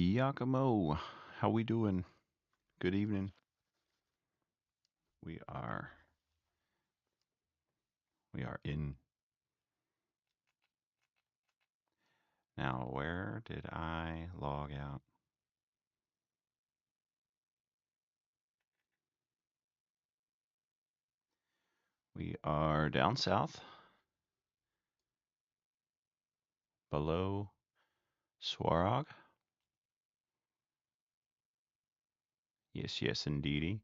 Giacomo, how we doing? Good evening. We are we are in now. Where did I log out? We are down south, below Swarog. Yes, yes, indeedy.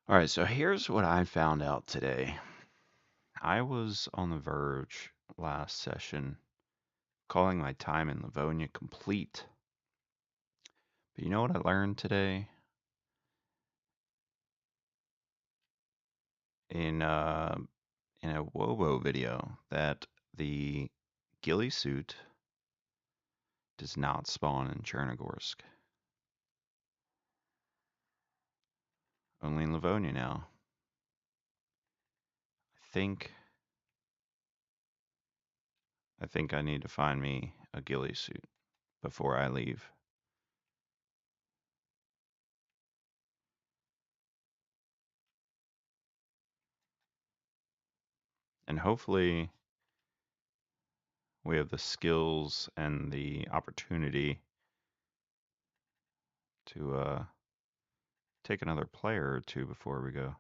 All right, so here's what I found out today. I was on the verge last session calling my time in Livonia complete. But you know what I learned today? In in a Wobo video that the ghillie suit does not spawn in Chernogorsk. Only in Livonia now. think I think I need to find me a ghillie suit before I leave. And hopefully we have the skills and the opportunity to take another player or two before we go.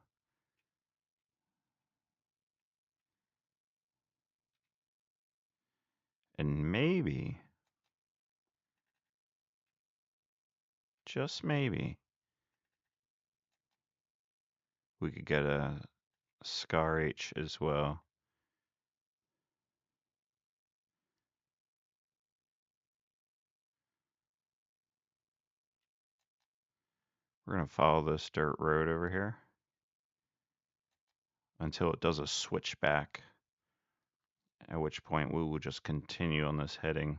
And maybe, just maybe, we could get a Scar H as well. We're going to follow this dirt road over here until it does a switchback, at which point we will just continue on this heading.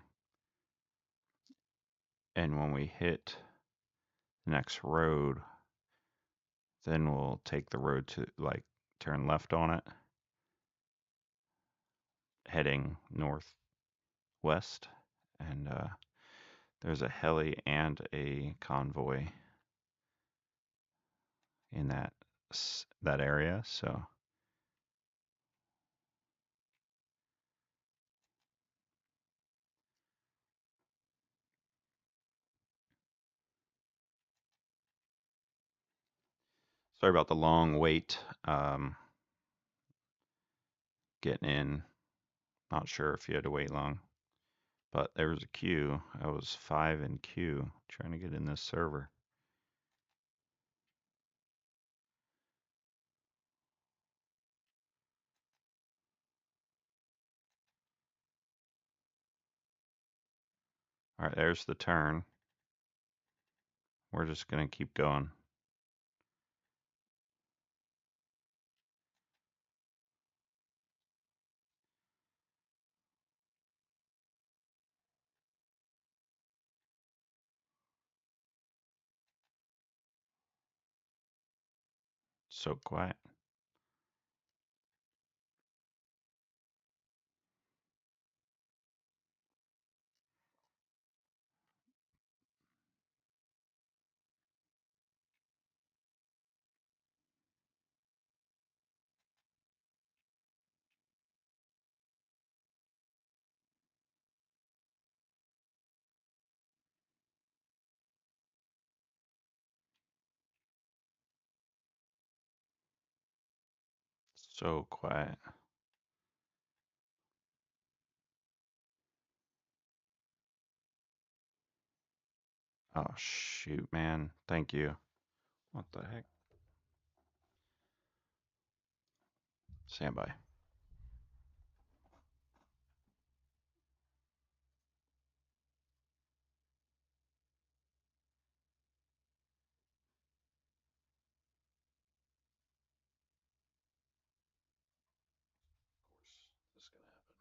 And when we hit the next road, then we'll take the road to, like, turn left on it, heading northwest. And there's a heli and a convoy in that area. So sorry about the long wait getting in. Not sure if you had to wait long, but there was a queue. I was 5 in queue trying to get in this server. All right, there's the turn. We're just going to keep going. So quiet. So quiet. Oh, shoot, man. Thank you. What the heck? Stand by. Of course, this is going to happen.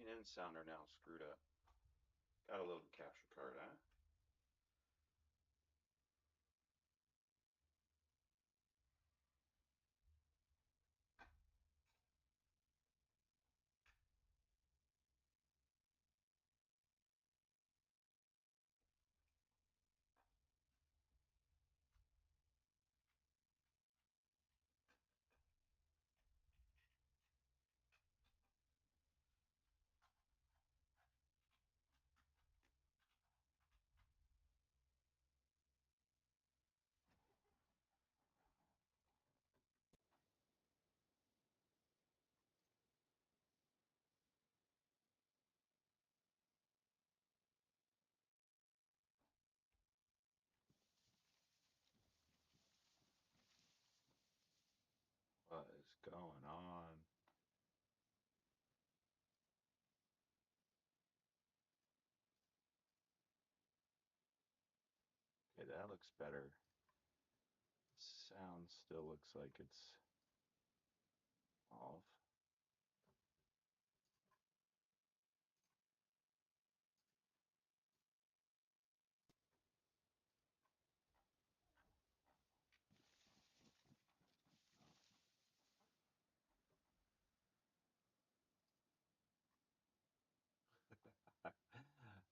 main end sounder now screwed up. Gotta load the capture card, huh? What is going on? Okay, that looks better. Sound still looks like it's off.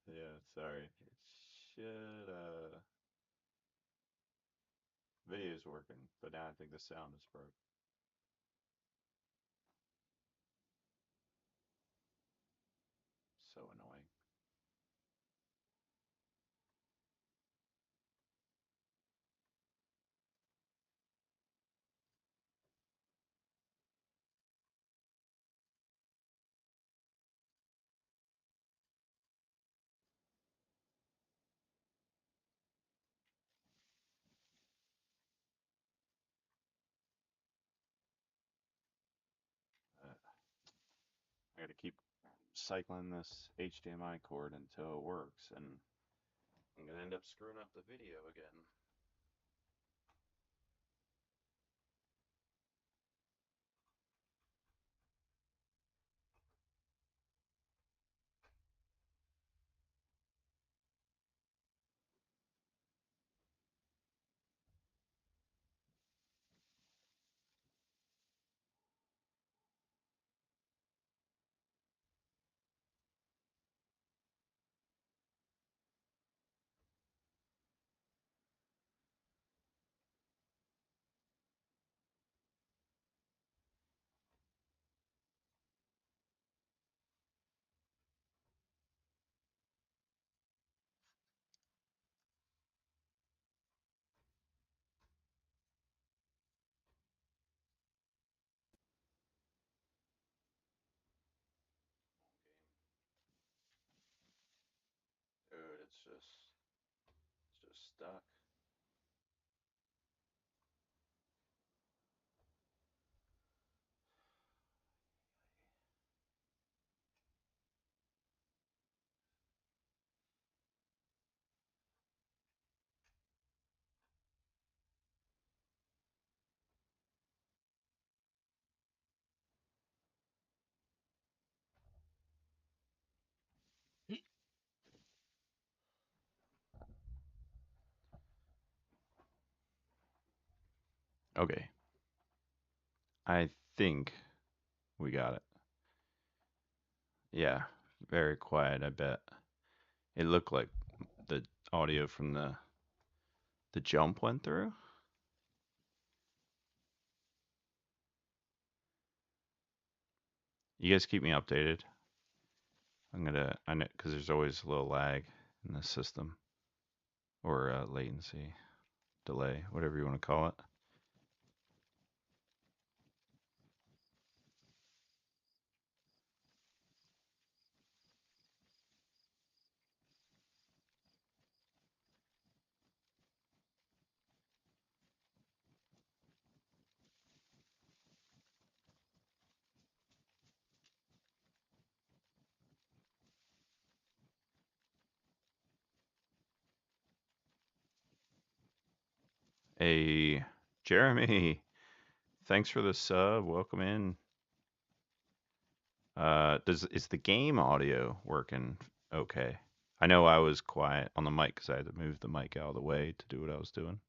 Yeah, sorry. It should video's working, but now I think the sound is broke. So annoying. Uh, I gotta keep cycling this HDMI cord until it works, and I'm gonna end up screwing up the video again. Dude, it's just stuck. Okay, I think we got it. Yeah, very quiet, I bet. It looked like the audio from the jump went through. You guys keep me updated. I know, because there's always a little lag in the system, or latency, delay, whatever you want to call it. Hey, Jeremy, thanks for the sub. Welcome in. Is the game audio working okay? I know I was quiet on the mic because I had to move the mic out of the way to do what I was doing.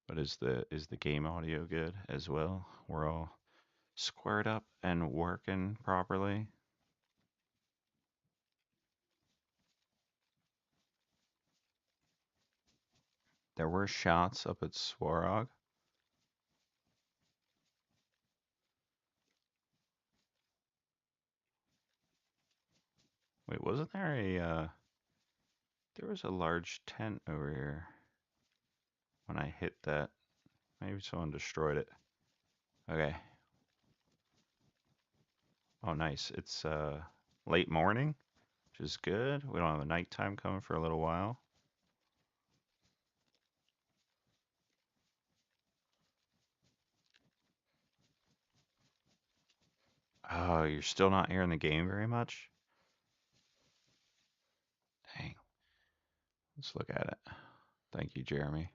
But is the game audio good as well? We're all squared up and working properly. There were shots up at Swarog. Wait, wasn't there there was a large tent over here when I hit that. Maybe someone destroyed it. Okay. Oh, nice. It's late morning, which is good. We don't have a nighttime coming for a little while. Oh, you're still not hearing the game very much? Dang. Let's look at it. Thank you, Jeremy.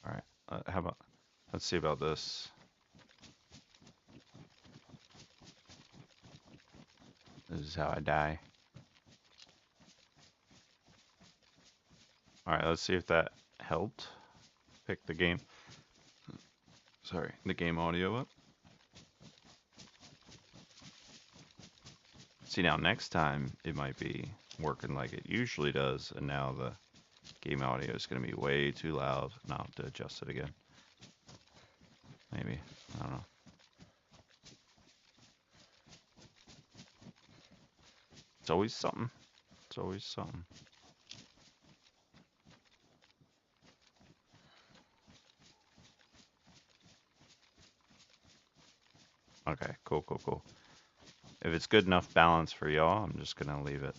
All right. How about, let's see about this. This is how I die. All right, let's see if that helped pick the game. Sorry, the game audio up. See, now next time it might be working like it usually does, and now the game audio is going to be way too loud, and I'll have to adjust it again. Maybe. I don't know. It's always something. It's always something. Okay, cool, cool, cool. If it's good enough balance for y'all, I'm just going to leave it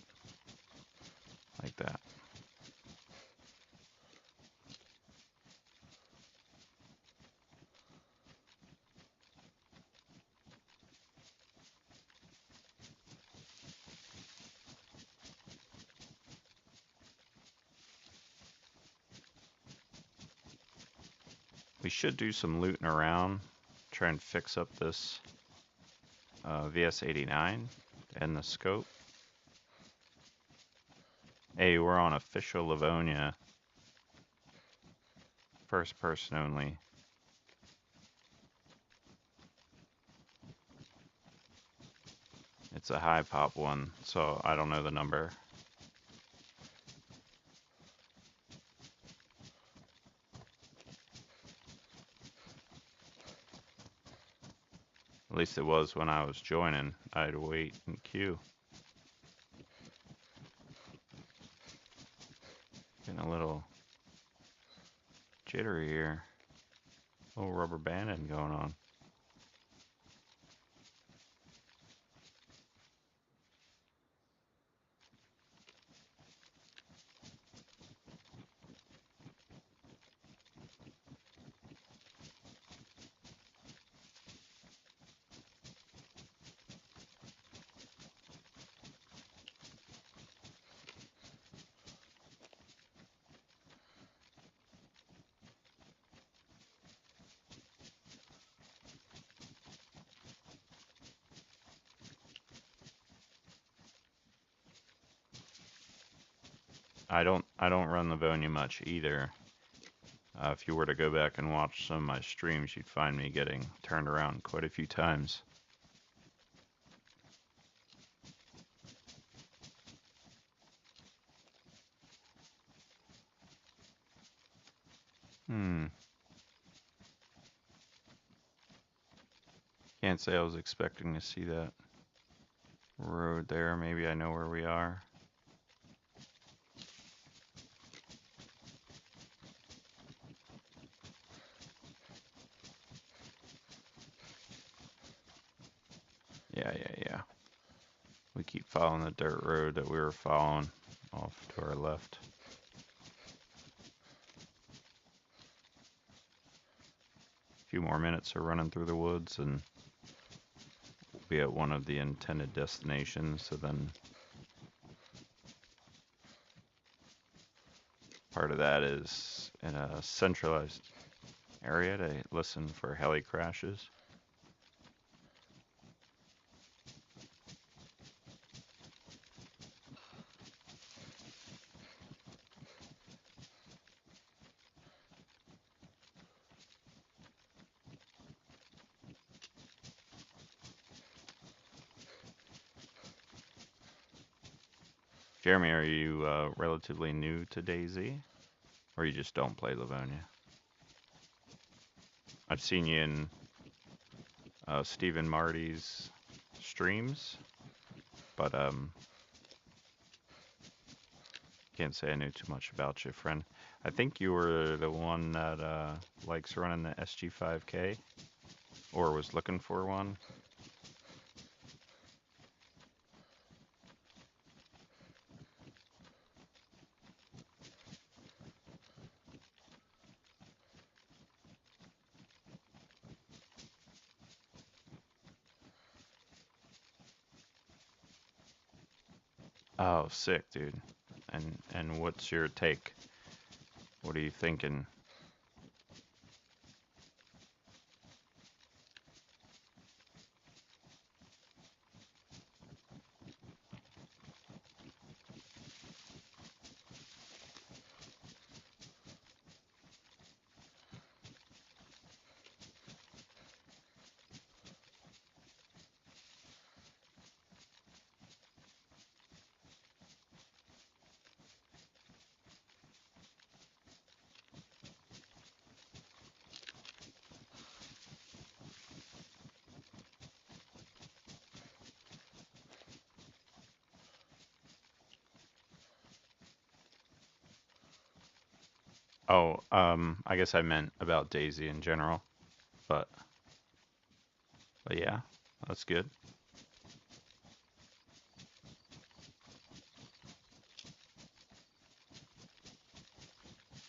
like that. We should do some looting around, try and fix up this VS89 and the scope. Hey, we're on official Livonia. First person only. It's a high pop one, so I don't know the number. At least it was when I was joining. I'd wait in queue. Getting a little jittery here. A little rubber banding going on. I don't run Livonia much either. If you were to go back and watch some of my streams, you'd find me getting turned around quite a few times. Can't say I was expecting to see that road there. Maybe I know where we are. Yeah. We keep following the dirt road that we were following off to our left. A few more minutes of running through the woods and we'll be at one of the intended destinations, so then part of that is in a centralized area to listen for heli crashes. Jeremy, are you relatively new to DayZ, or you just don't play Livonia? I've seen you in Stephen Marty's streams, but can't say I knew too much about you, friend. I think you were the one that likes running the SG5K, or was looking for one. Oh, sick, dude. And what's your take? What are you thinking? Oh, I guess I meant about DayZ in general, but but yeah, that's good.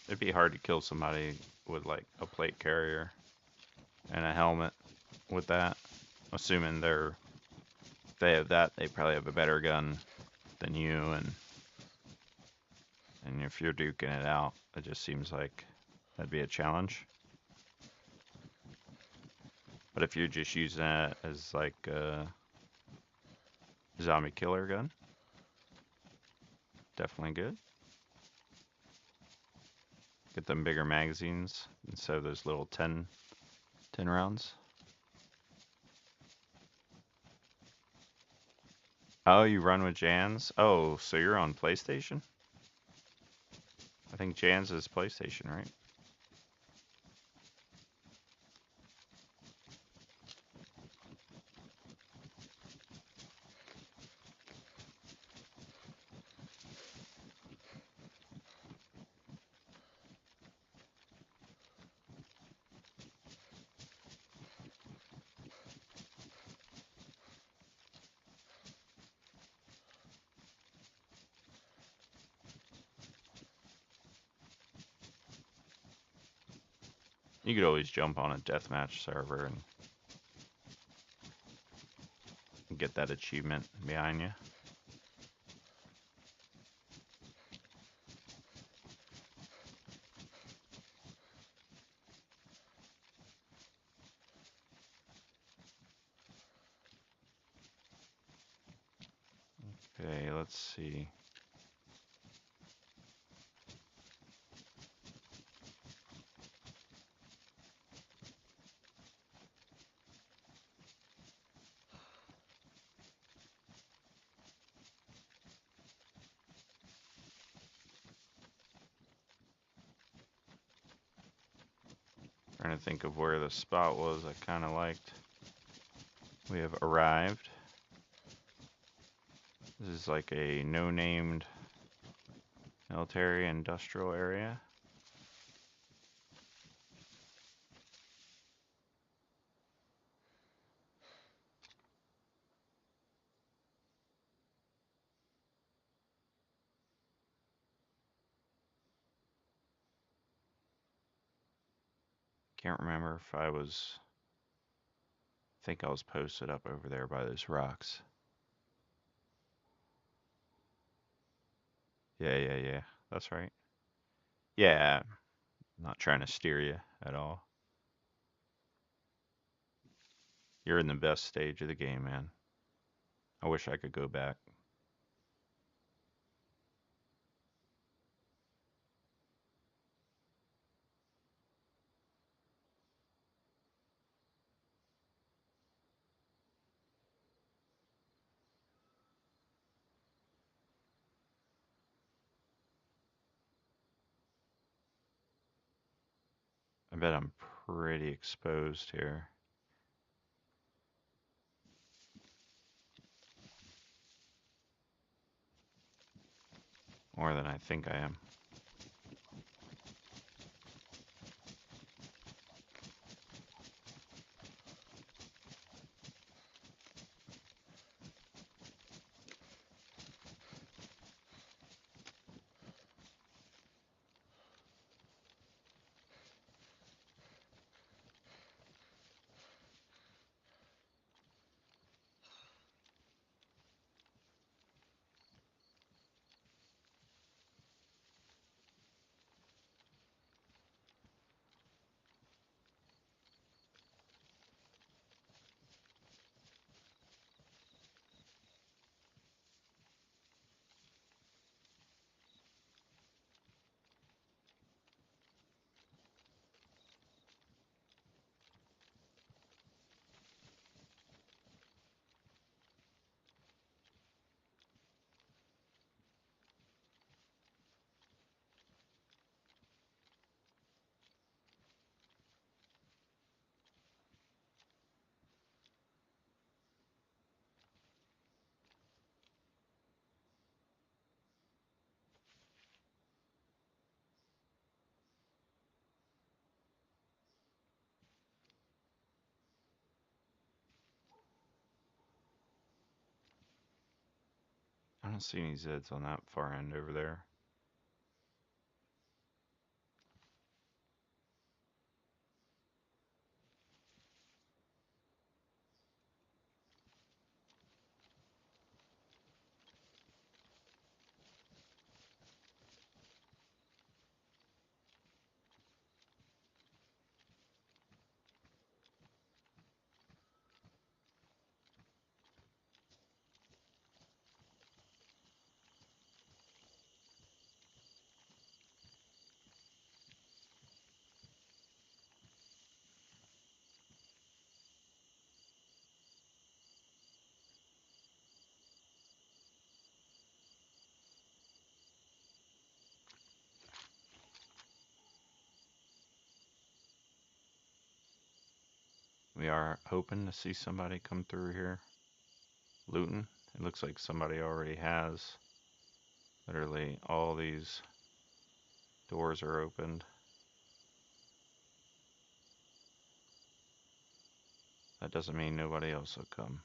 It'd be hard to kill somebody with like a plate carrier and a helmet with that. Assuming if they have that, they probably have a better gun than you, and if you're duking it out, it just seems like that'd be a challenge. But if you're just using it as like a zombie killer gun, definitely good. Get them bigger magazines instead of those little 10 rounds. Oh, you run with Jans? Oh, so you're on PlayStation? I think Jans is PlayStation, right? You could always jump on a deathmatch server and get that achievement behind you. Okay, let's see. Trying to think of where the spot was I kind of liked. We have arrived. This is like a no-named military industrial area. Can't remember if I think I was posted up over there by those rocks. Yeah, yeah, yeah. That's right. Yeah, I'm not trying to steer you at all. You're in the best stage of the game, man. I wish I could go back. I bet I'm pretty exposed here. More than I think I am. I don't see any Zeds on that far end over there. We are hoping to see somebody come through here. Looting. It looks like somebody already has. Literally all these doors are opened. That doesn't mean nobody else will come.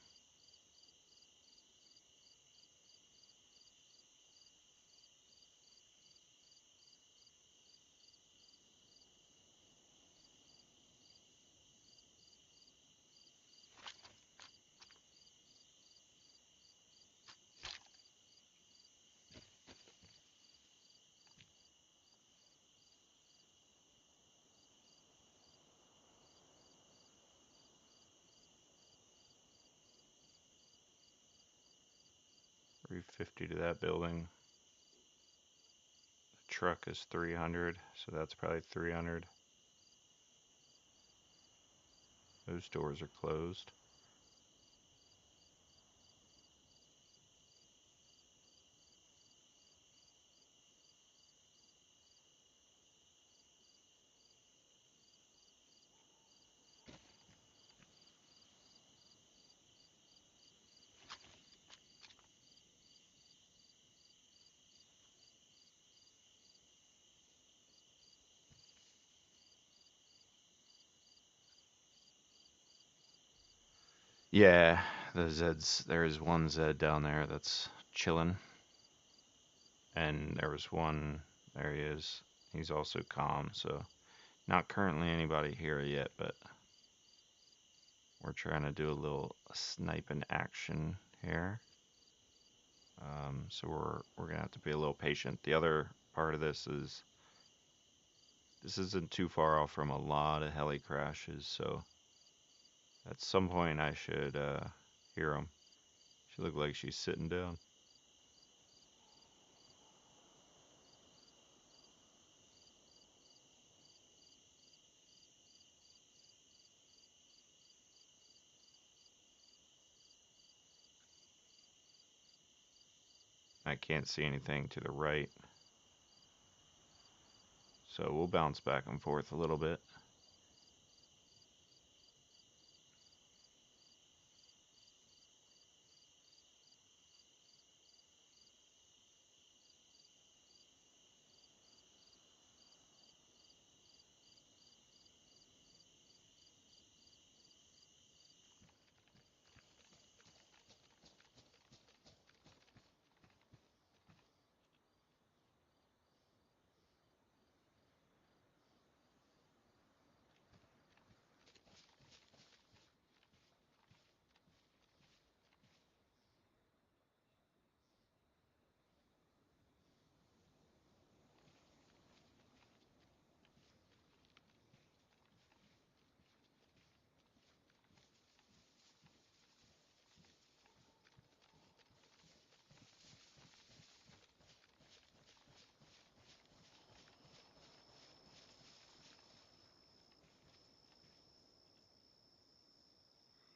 Three 50 to that building. The truck is 300, so that's probably 300. Those doors are closed. Yeah, the Zeds. There is one Zed down there that's chilling, and there was one. There he is. He's also calm, so not currently anybody here yet, but we're trying to do a little sniping action here. So we're gonna have to be a little patient. The other part of this is This isn't too far off from a lot of heli crashes, so at some point I should hear them. She looked like she's sitting down. I can't see anything to the right, so we'll bounce back and forth a little bit.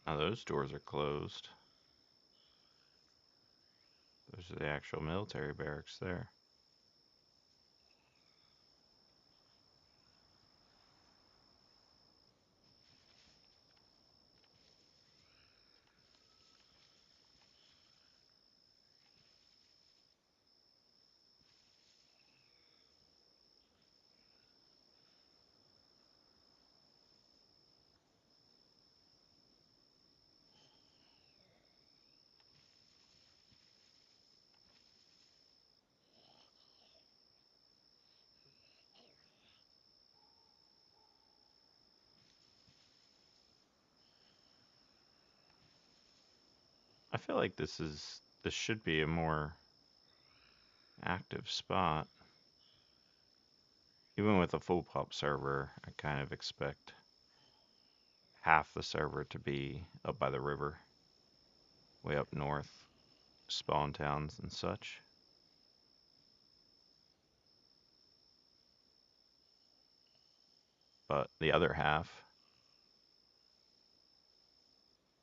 Now those doors are closed. Those are the actual military barracks there. I feel like this should be a more active spot. Even with a full pop server, I kind of expect half the server to be up by the river, way up north, spawn towns and such. But the other half,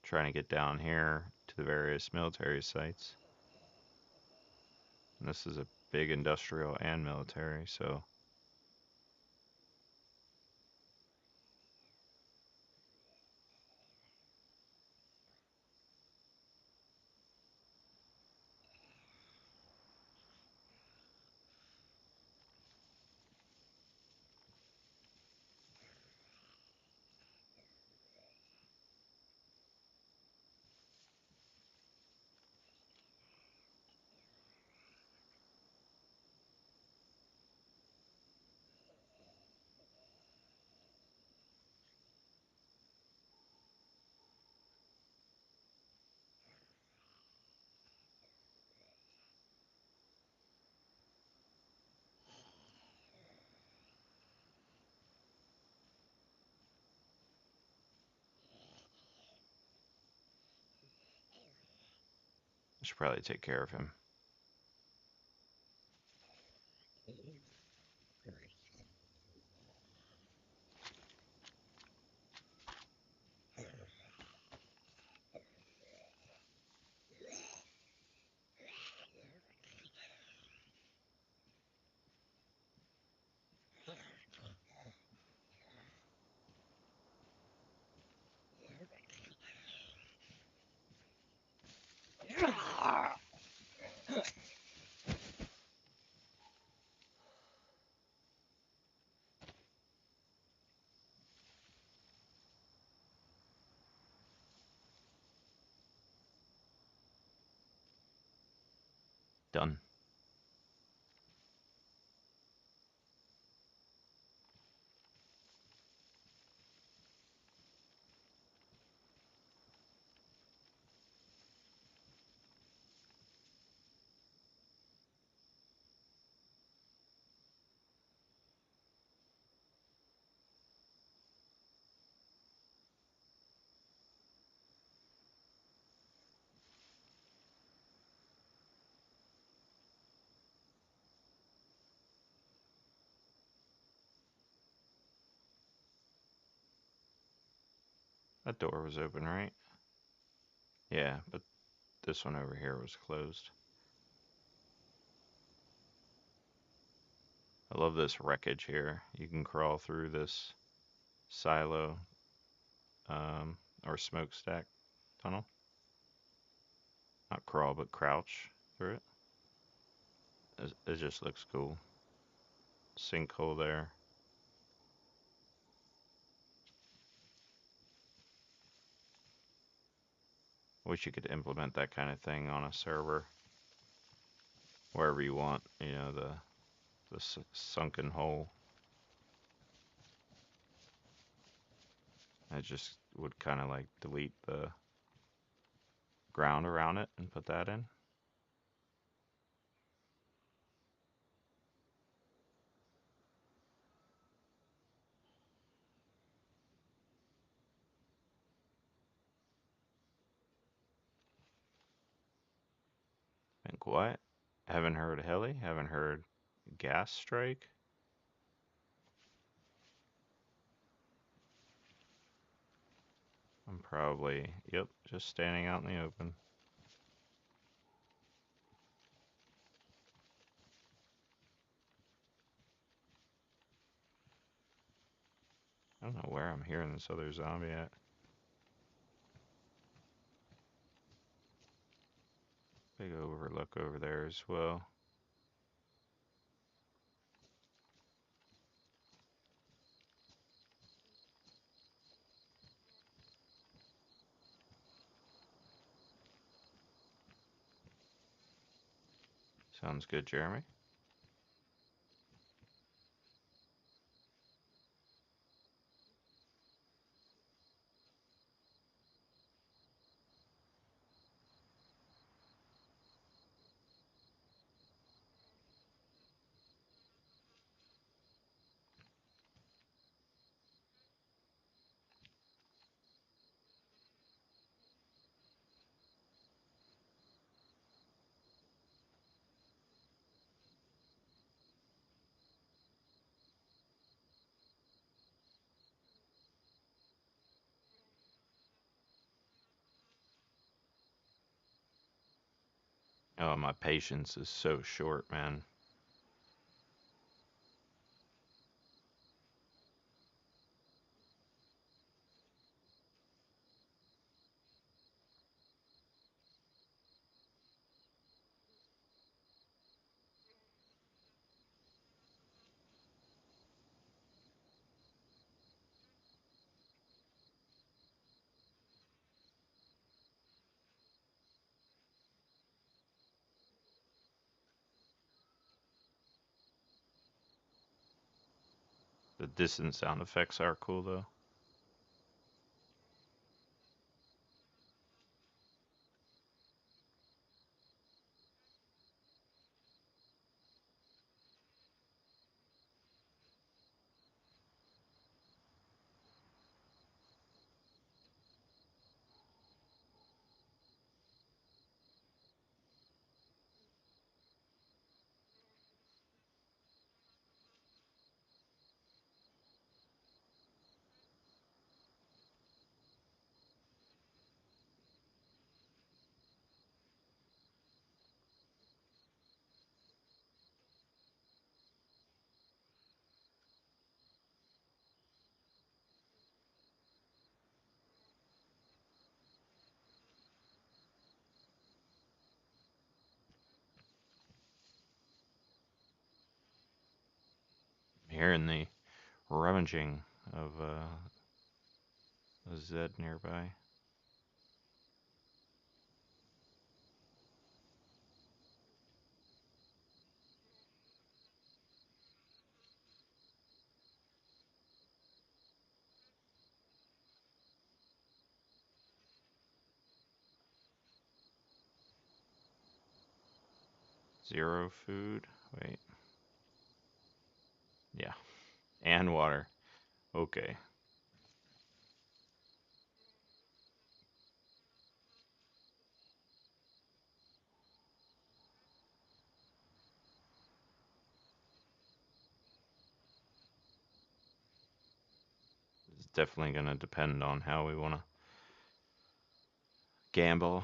trying to get down here to the various military sites. And this is a big industrial and military, so I should probably take care of him. Done. That door was open, right? Yeah, but this one over here was closed. I love this wreckage here. You can crawl through this silo or smokestack tunnel. Not crawl, but crouch through it. It just looks cool. Sinkhole there. Wish you could implement that kind of thing on a server wherever you want. You know, the sunken hole. I just would kind of like delete the ground around it and put that in. Think what? Haven't heard heli? Haven't heard gas strike? I'm probably, yep, just standing out in the open. I don't know where I'm hearing this other zombie at. Big overlook over there as well. Sounds good, Jeremy. Oh, my patience is so short, man. The distant sound effects are cool though. Hearing the rummaging of a Zed nearby. Zero food. Wait. Yeah. And water. Okay. It's definitely going to depend on how we want to gamble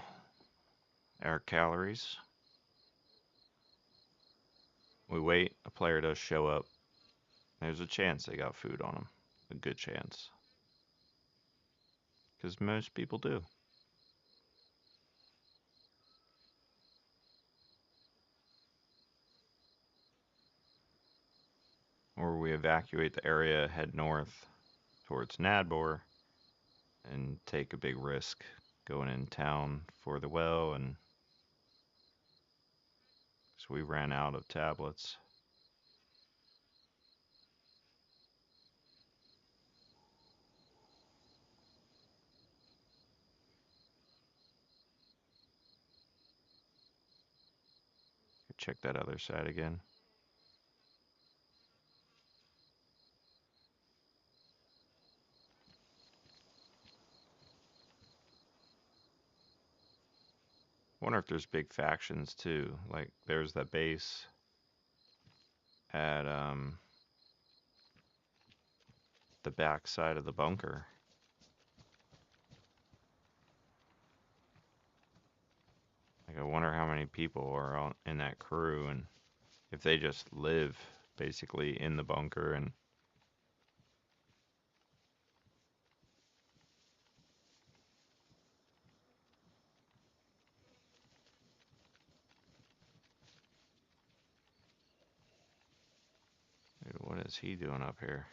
our calories. We wait, a player does show up. There's a chance they got food on them. A good chance. Because most people do. Or we evacuate the area, head north towards Nadbor, and take a big risk going in town for the well, and so we ran out of tablets. Check that other side again. Wonder if there's big factions too. Like there's that base at the back side of the bunker. Like I wonder how many people are in that crew, and if they just live basically in the bunker. And dude, what is he doing up here?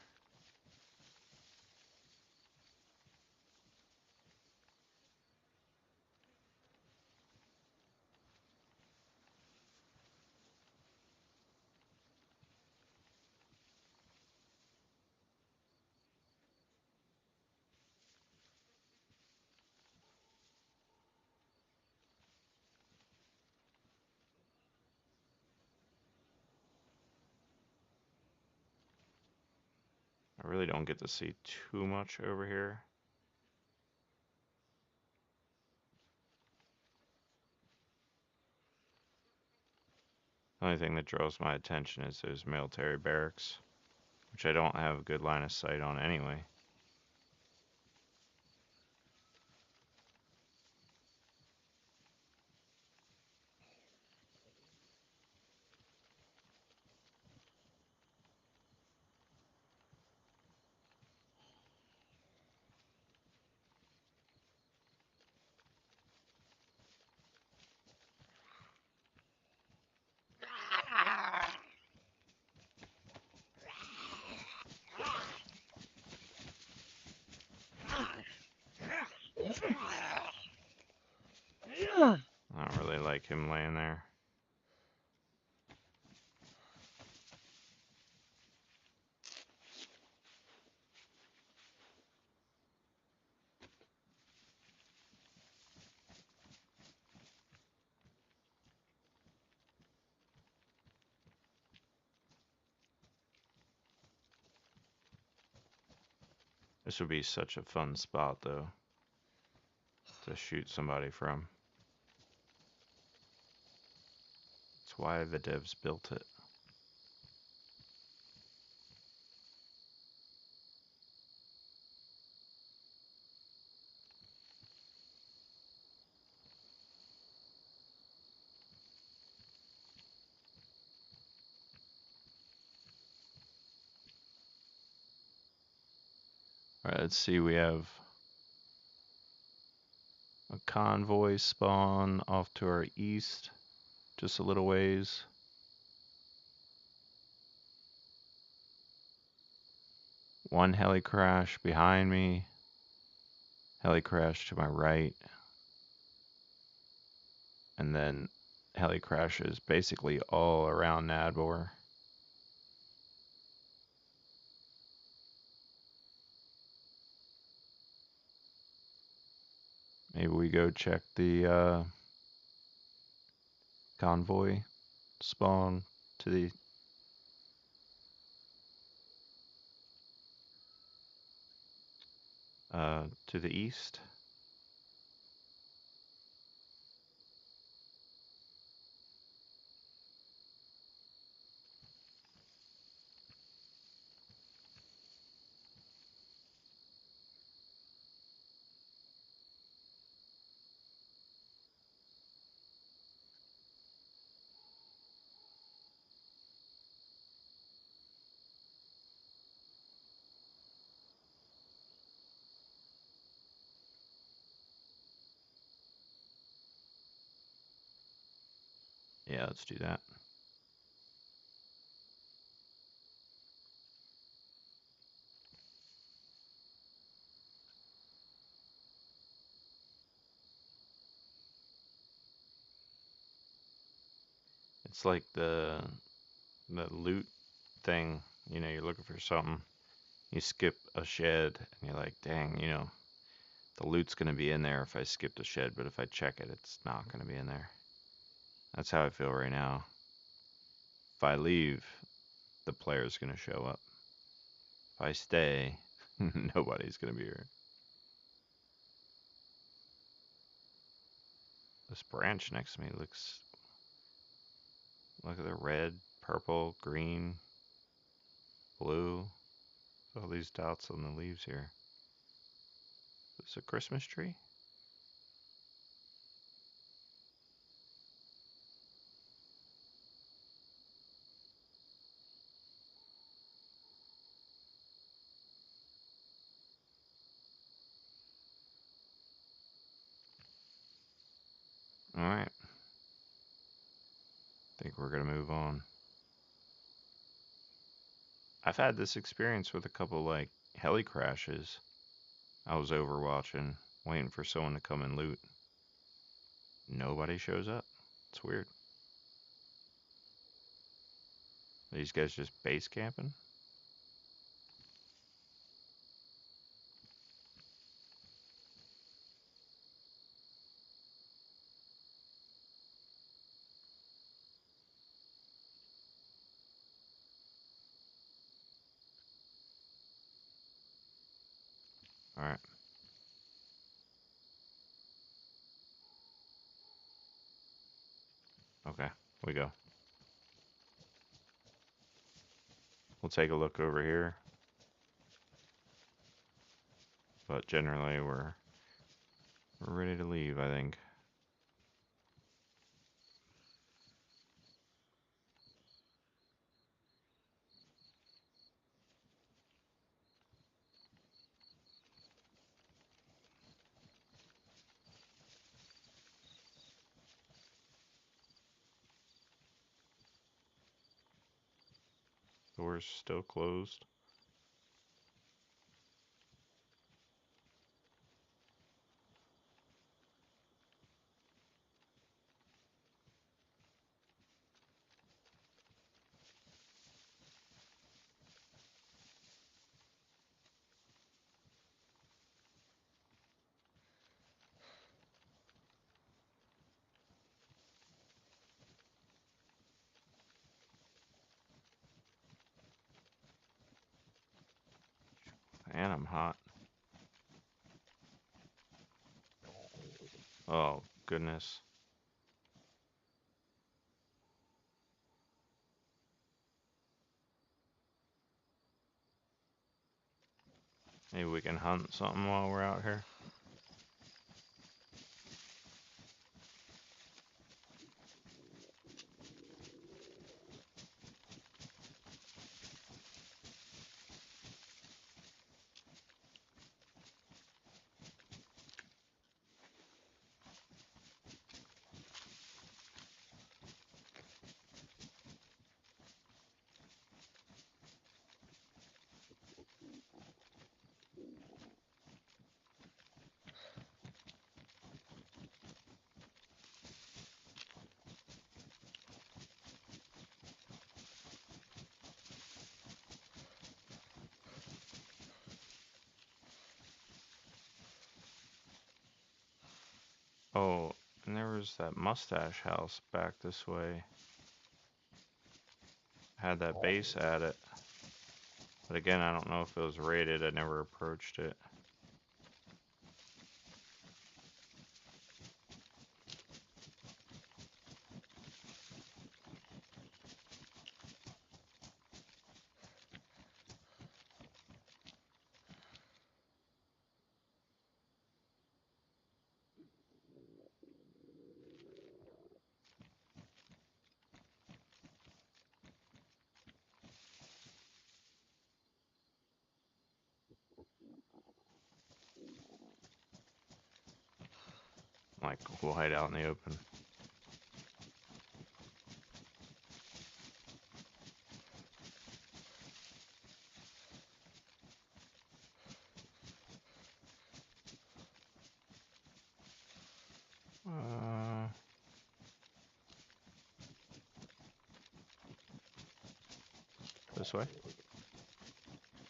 I really don't get to see too much over here. The only thing that draws my attention is those military barracks, which I don't have a good line of sight on anyway. I don't really like him laying there. This would be such a fun spot, though, to shoot somebody from. That's why the devs built it. Alright, let's see. We have a convoy spawn off to our east, just a little ways. One heli crash behind me, heli crash to my right, and then heli crashes basically all around Nadbor. Maybe we go check the convoy spawn to the east. Yeah, let's do that. It's like the loot thing. You know, you're looking for something. You skip a shed, and you're like, dang, you know, the loot's gonna be in there if I skip the shed, but if I check it, it's not gonna be in there. That's how I feel right now. If I leave, the player's gonna show up. If I stay, nobody's gonna be here. This branch next to me looks. Look at the red, purple, green, blue. All these dots on the leaves here. Is this a Christmas tree? Alright. Think we're gonna move on. I've had this experience with a couple like heli crashes. I was overwatching, waiting for someone to come and loot. Nobody shows up. It's weird. Are these guys just base camping? Alright. Okay, we go. We'll take a look over here. But generally we're ready to leave, I think. Door's still closed. And I'm hot. Oh, goodness. Maybe we can hunt something while we're out here. Oh, and there was that mustache house back this way. Had that base at it. But again, I don't know if it was raided. I never approached it. Like, we'll hide out in the open. This way.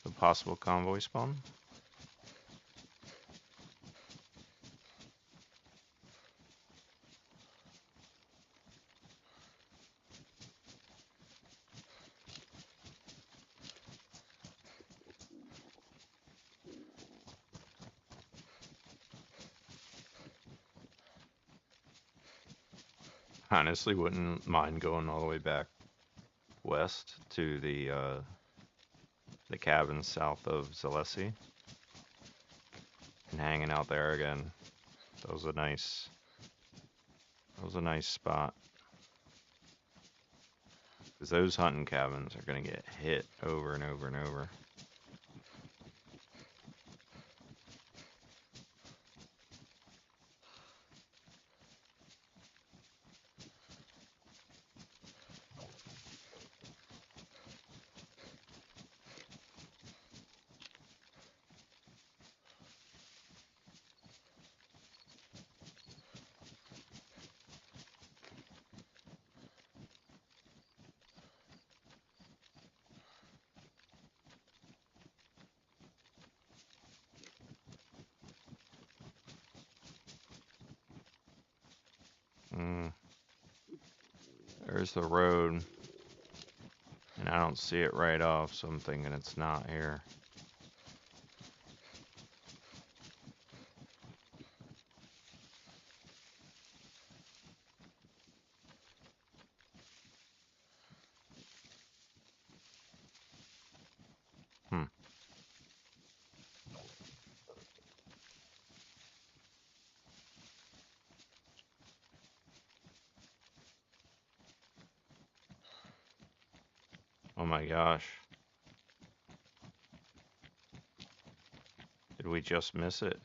The possible convoy spawn. Honestly, wouldn't mind going all the way back west to the cabins south of Zalesi and hanging out there again. That was a nice spot. Because those hunting cabins are gonna get hit over and over and over. There's the road, and I don't see it right off, so I'm thinking it's not here. Oh my gosh. Did we just miss it?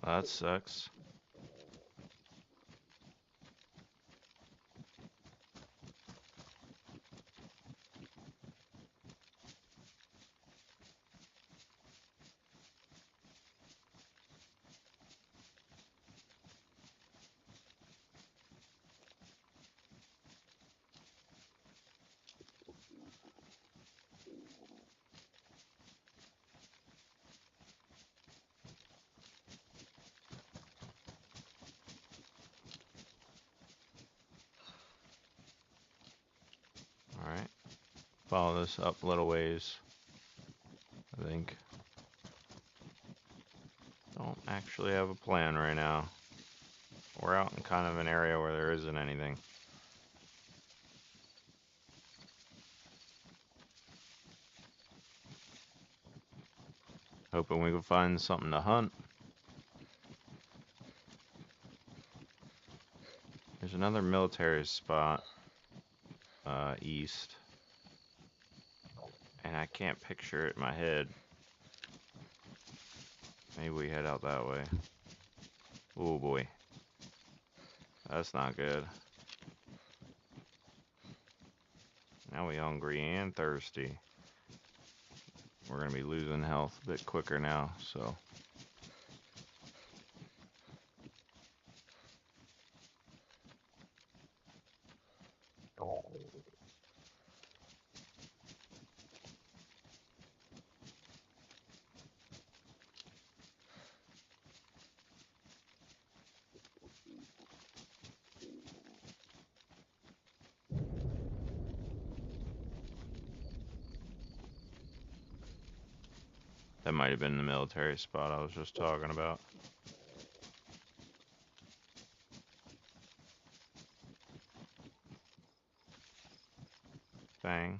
Well, that sucks. Alright. Follow this up a little ways, I think. Don't actually have a plan right now. We're out in kind of an area where there isn't anything. Hoping we can find something to hunt. There's another military spot east. And I can't picture it in my head. Maybe we head out that way. Oh boy. That's not good. Now we hungry and thirsty. We're gonna be losing health a bit quicker now, so. That might have been the military spot I was just talking about. Bang.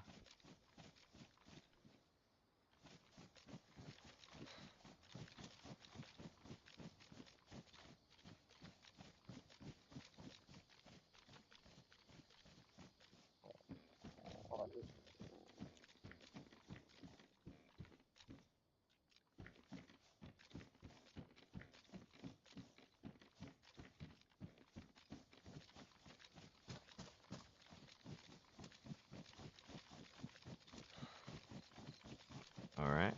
All right.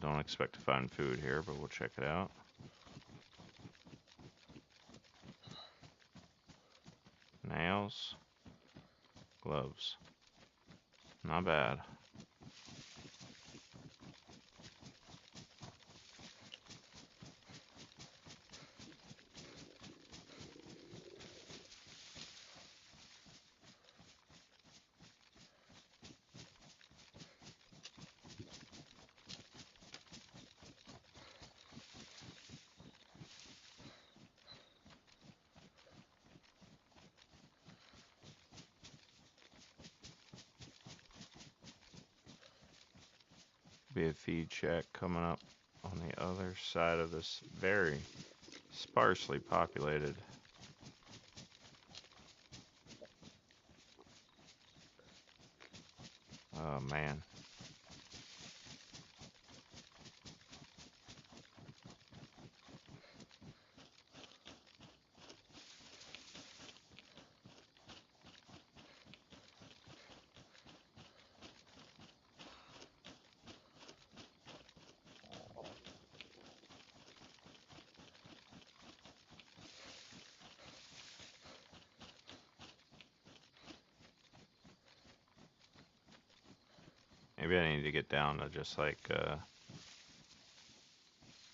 Don't expect to find food here, but we'll check it out. Nails, gloves. Not bad. Be a feed check coming up on the other side of this very sparsely populated. Oh man. Maybe I need to get down to just like a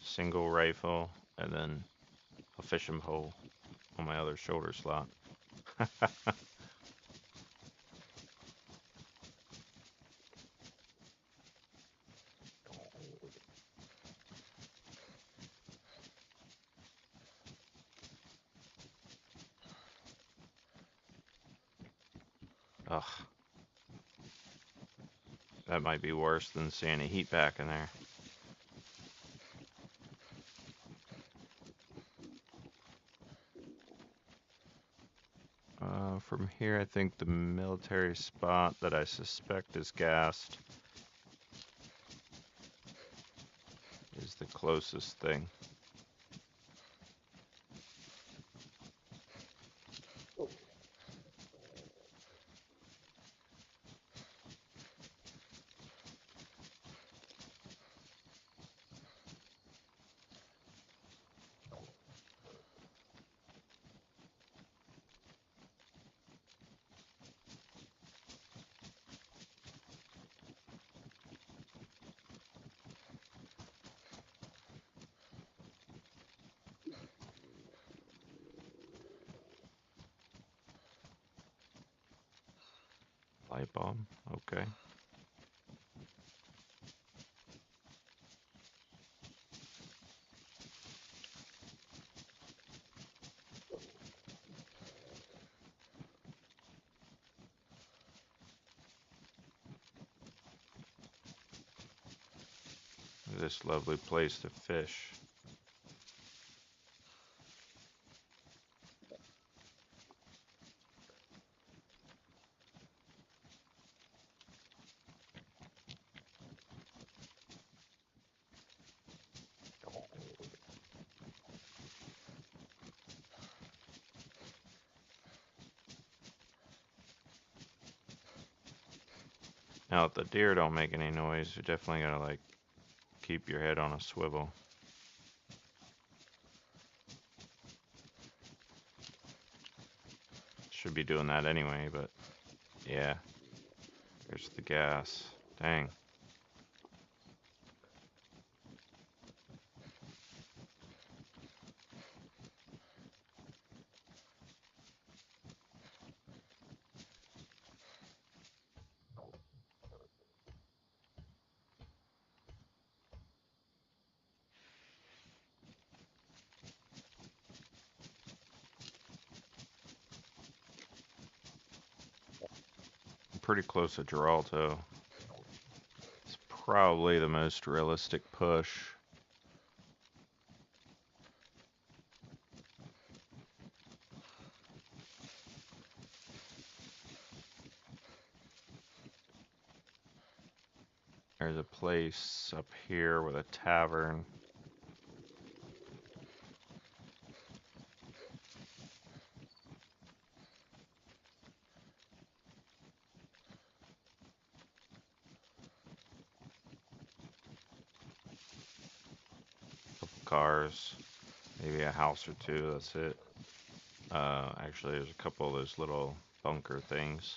single rifle and then a fishing pole on my other shoulder slot. Ugh. That might be worse than seeing a heat pack in there. From here, I think the military spot that I suspect is gassed is the closest thing. Light bulb, okay. This lovely place to fish. Now, if the deer don't make any noise, you definitely gotta like keep your head on a swivel. Should be doing that anyway, but yeah. There's the gas. Dang. pretty close to Geralto. It's probably the most realistic push. There's a place up here with a tavern. Couple cars. Maybe a house or two, that's it. Actually, there's a couple of those little bunker things.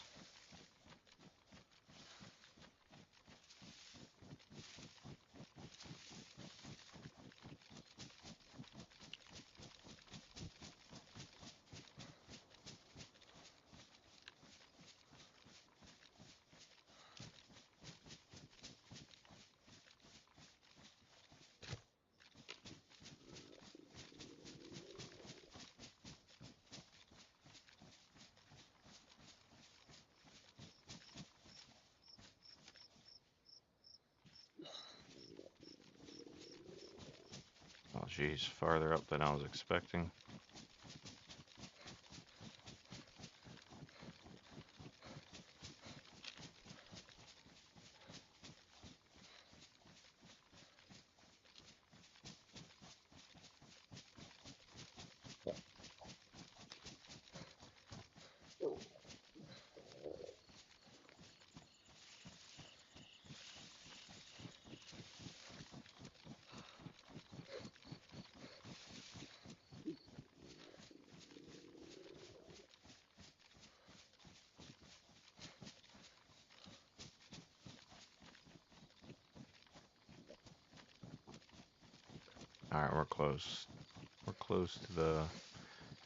Oh geez, farther up than I was expecting. Alright, we're close. We're close to the...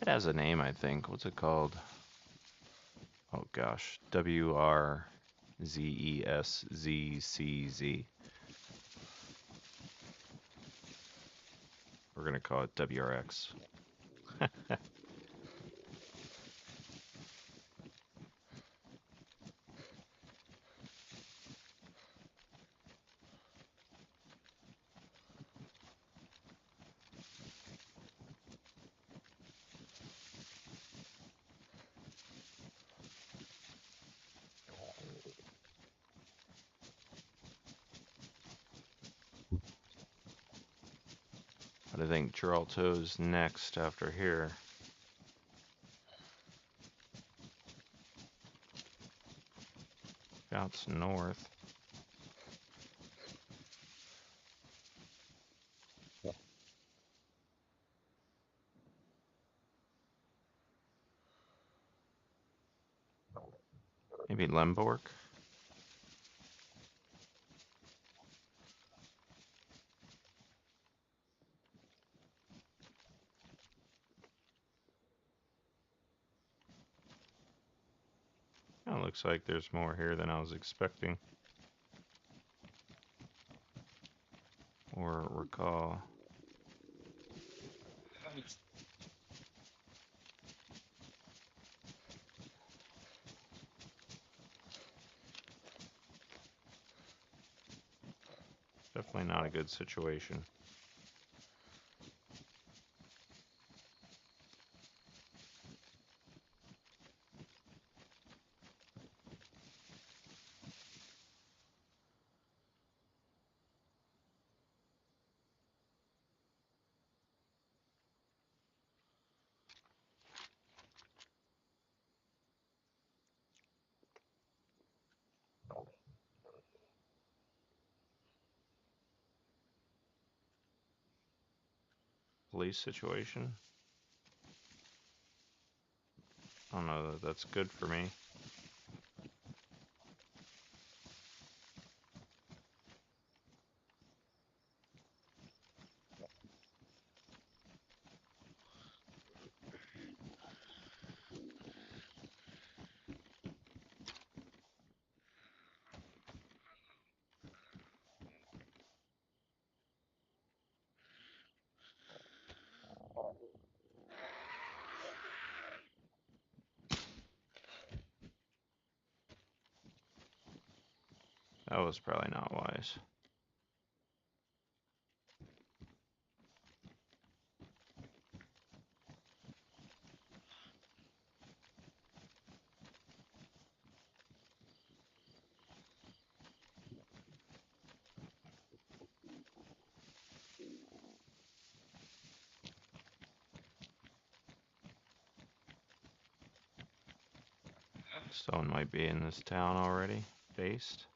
It has a name, I think. What's it called? Oh gosh. WRZESZCZ. We're gonna call it WRX. But I think Geralto's next after here. Scouts north. Maybe Lemborg? It looks like there's more here than I was expecting. Or recall. Definitely not a good situation. Police situation? I don't know that that's good for me. That was probably not wise. Someone might be in this town already, based.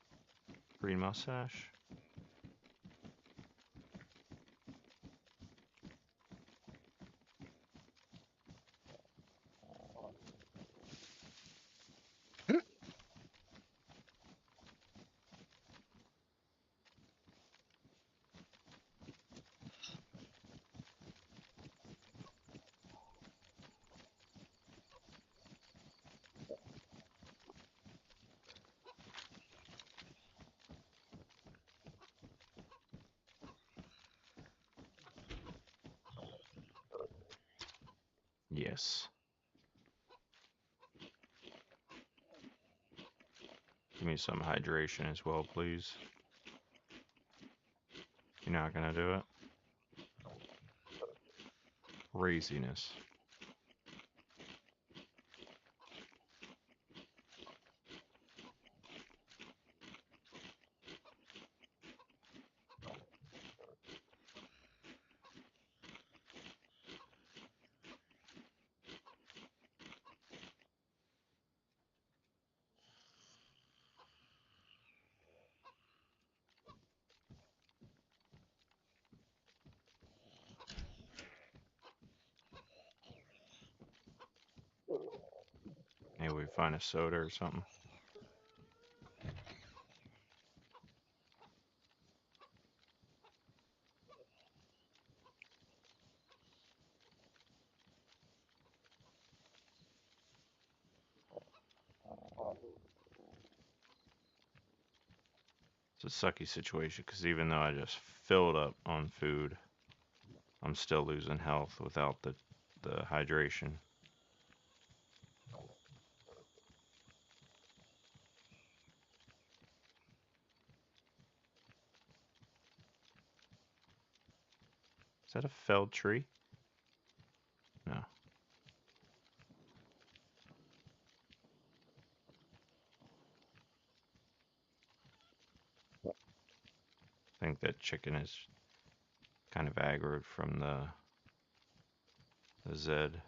Green mustache. Yes. Give me some hydration as well, please. You're not gonna do it? Craziness. Maybe we find a soda or something. It's a sucky situation because even though I just filled up on food, I'm still losing health without the hydration. Is that a felled tree? No. I think that chicken is kind of aggroed from the Zed.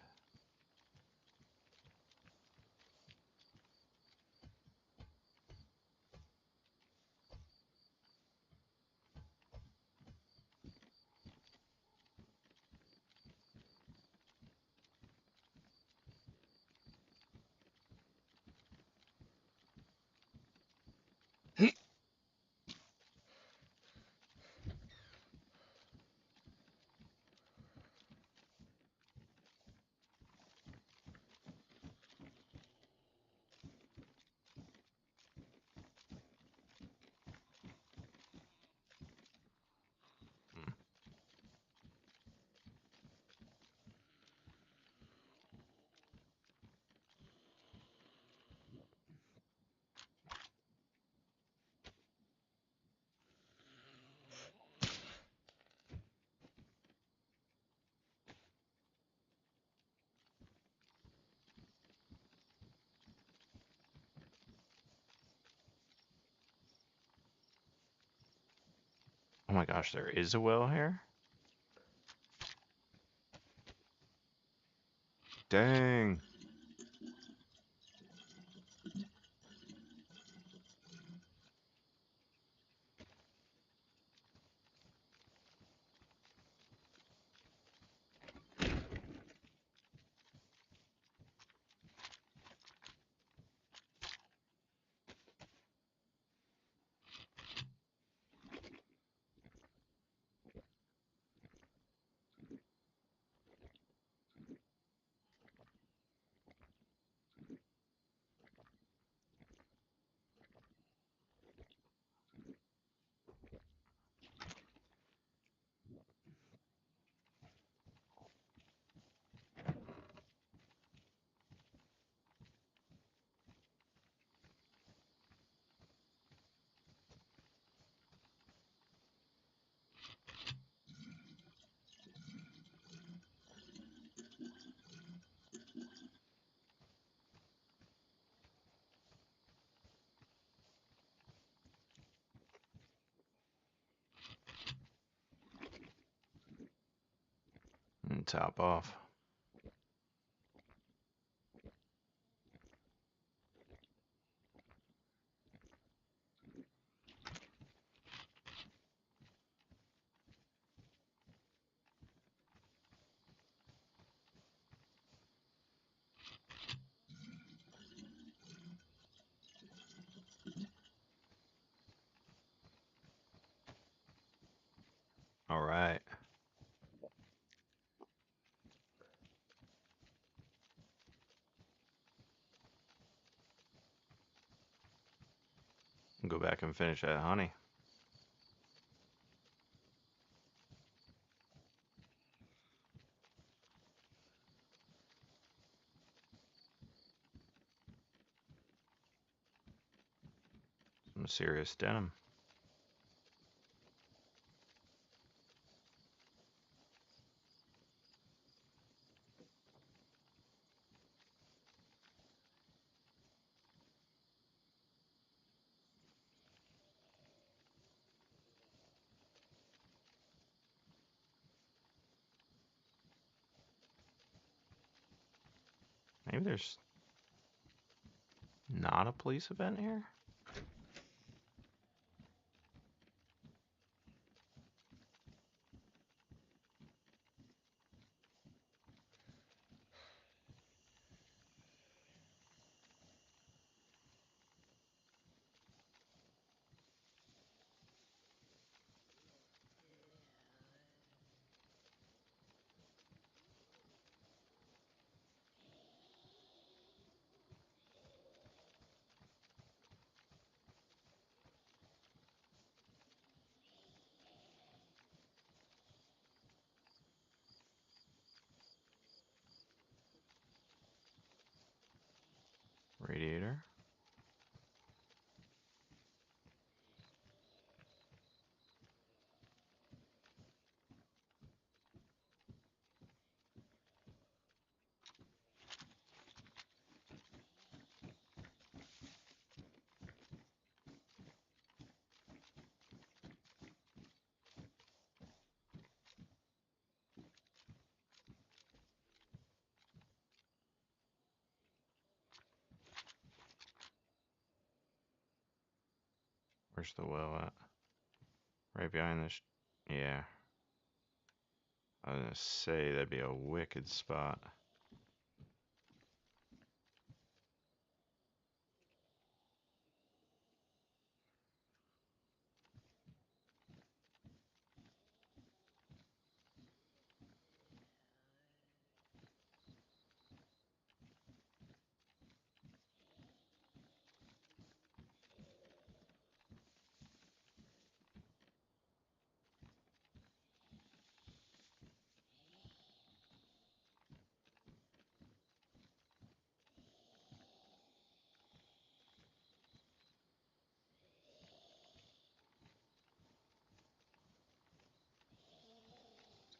Oh my gosh, there is a well here? Dang. And top off. All right. Go back and finish that honey. Some serious denim. Maybe there's not a police event here? Radiator. Where's the well at? Right behind this. Yeah. I was gonna say that'd be a wicked spot.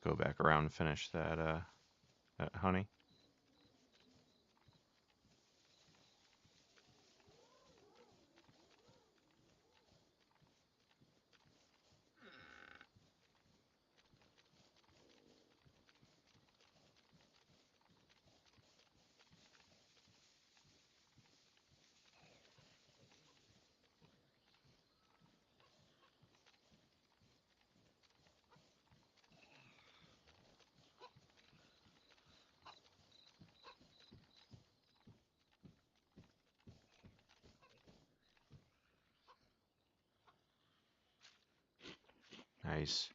Go back around and finish that honey. Nice.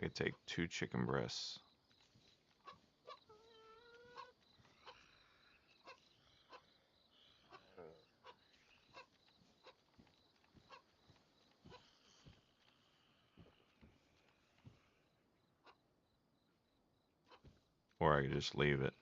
I could take 2 chicken breasts. Or I could just leave it.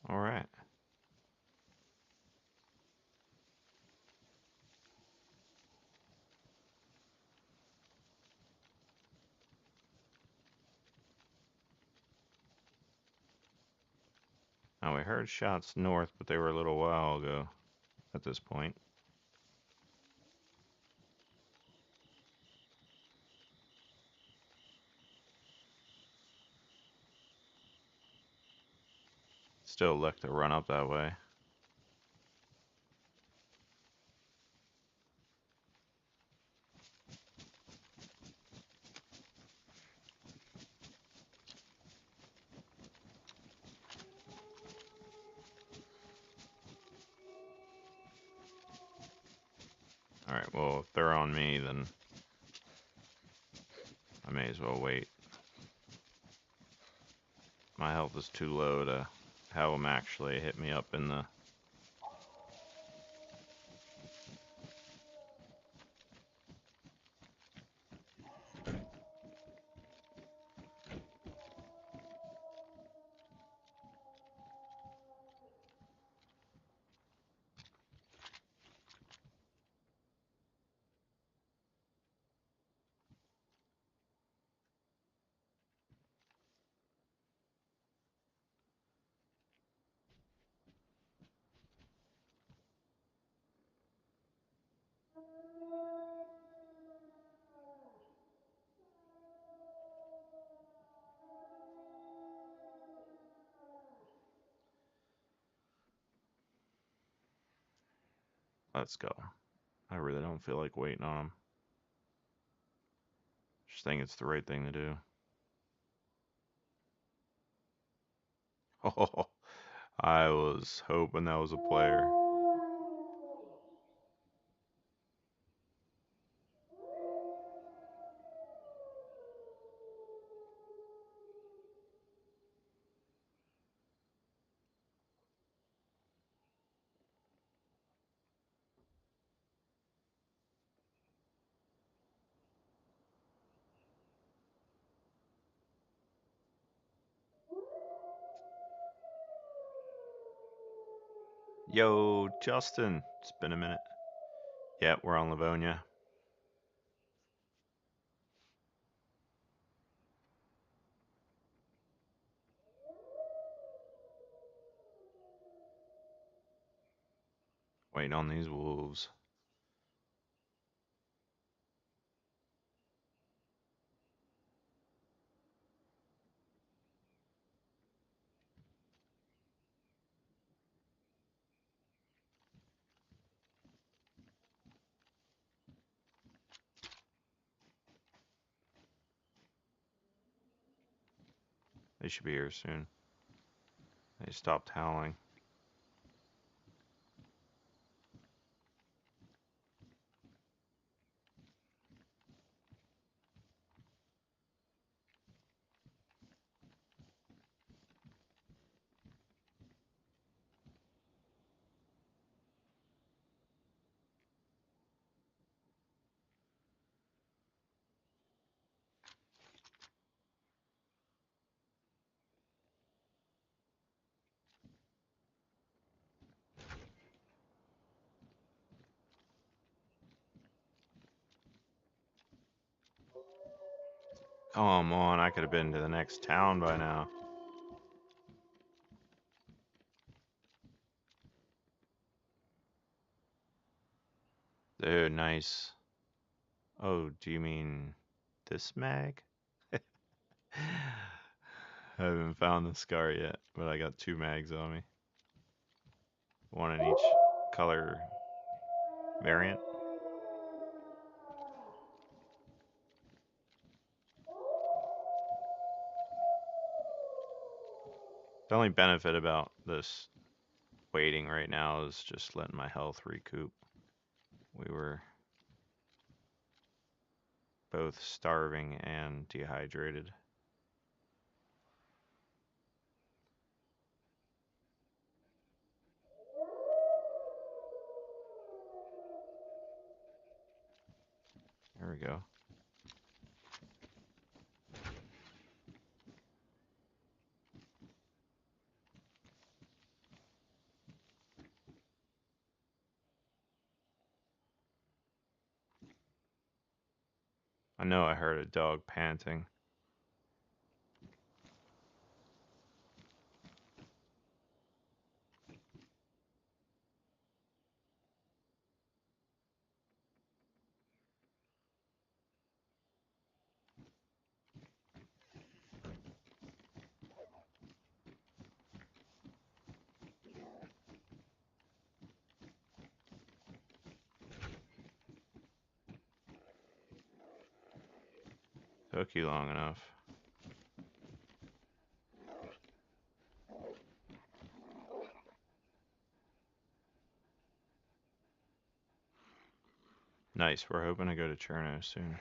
All right. Now we heard shots north, but they were a little while ago at this point. Still look to run up that way. Alright, well, if they're on me, then I may as well wait. My health is too low to have them actually hit me up in the... Let's go. I really don't feel like waiting on them. Just think it's the right thing to do. Oh, I was hoping that was a player. Yo, Justin. It's been a minute. Yeah, we're on Livonia. Waiting on these wolves. They should be here soon. They stopped howling. Come on, I could have been to the next town by now. Dude, nice. Oh, do you mean this mag? I haven't found the scar yet, but I got 2 mags on me. One in each color variant. The only benefit about this waiting right now is just letting my health recoup. We were both starving and dehydrated. There we go. I know I heard a dog panting. Took you long enough. Nice, we're hoping to go to Cherno soon.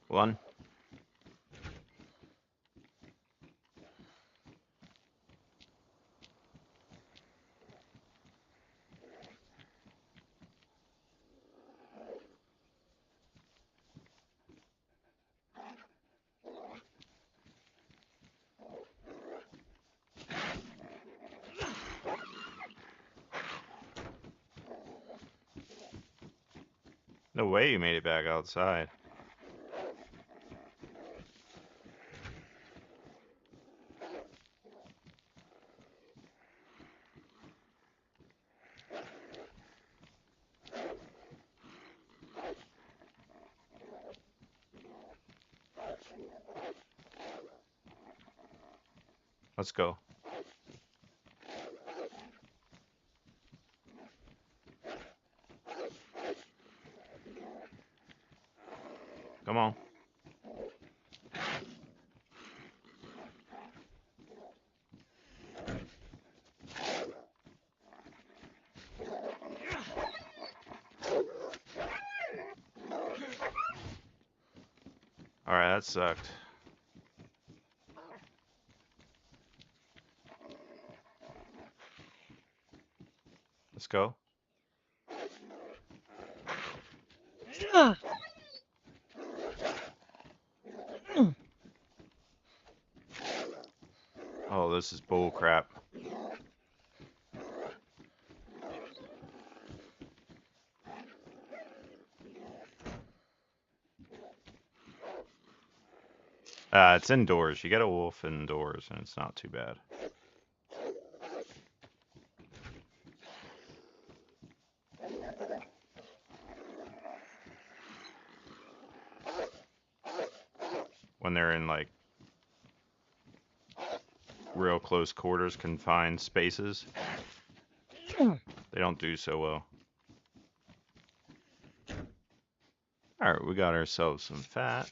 One. No way you made it back outside. Let's go. Come on. Alright, that sucked. Let's go. Oh, this is bull crap. It's indoors. You get a wolf indoors, and it's not too bad. When they're in, like, real close quarters, confined spaces, they don't do so well. Alright, we got ourselves some fat.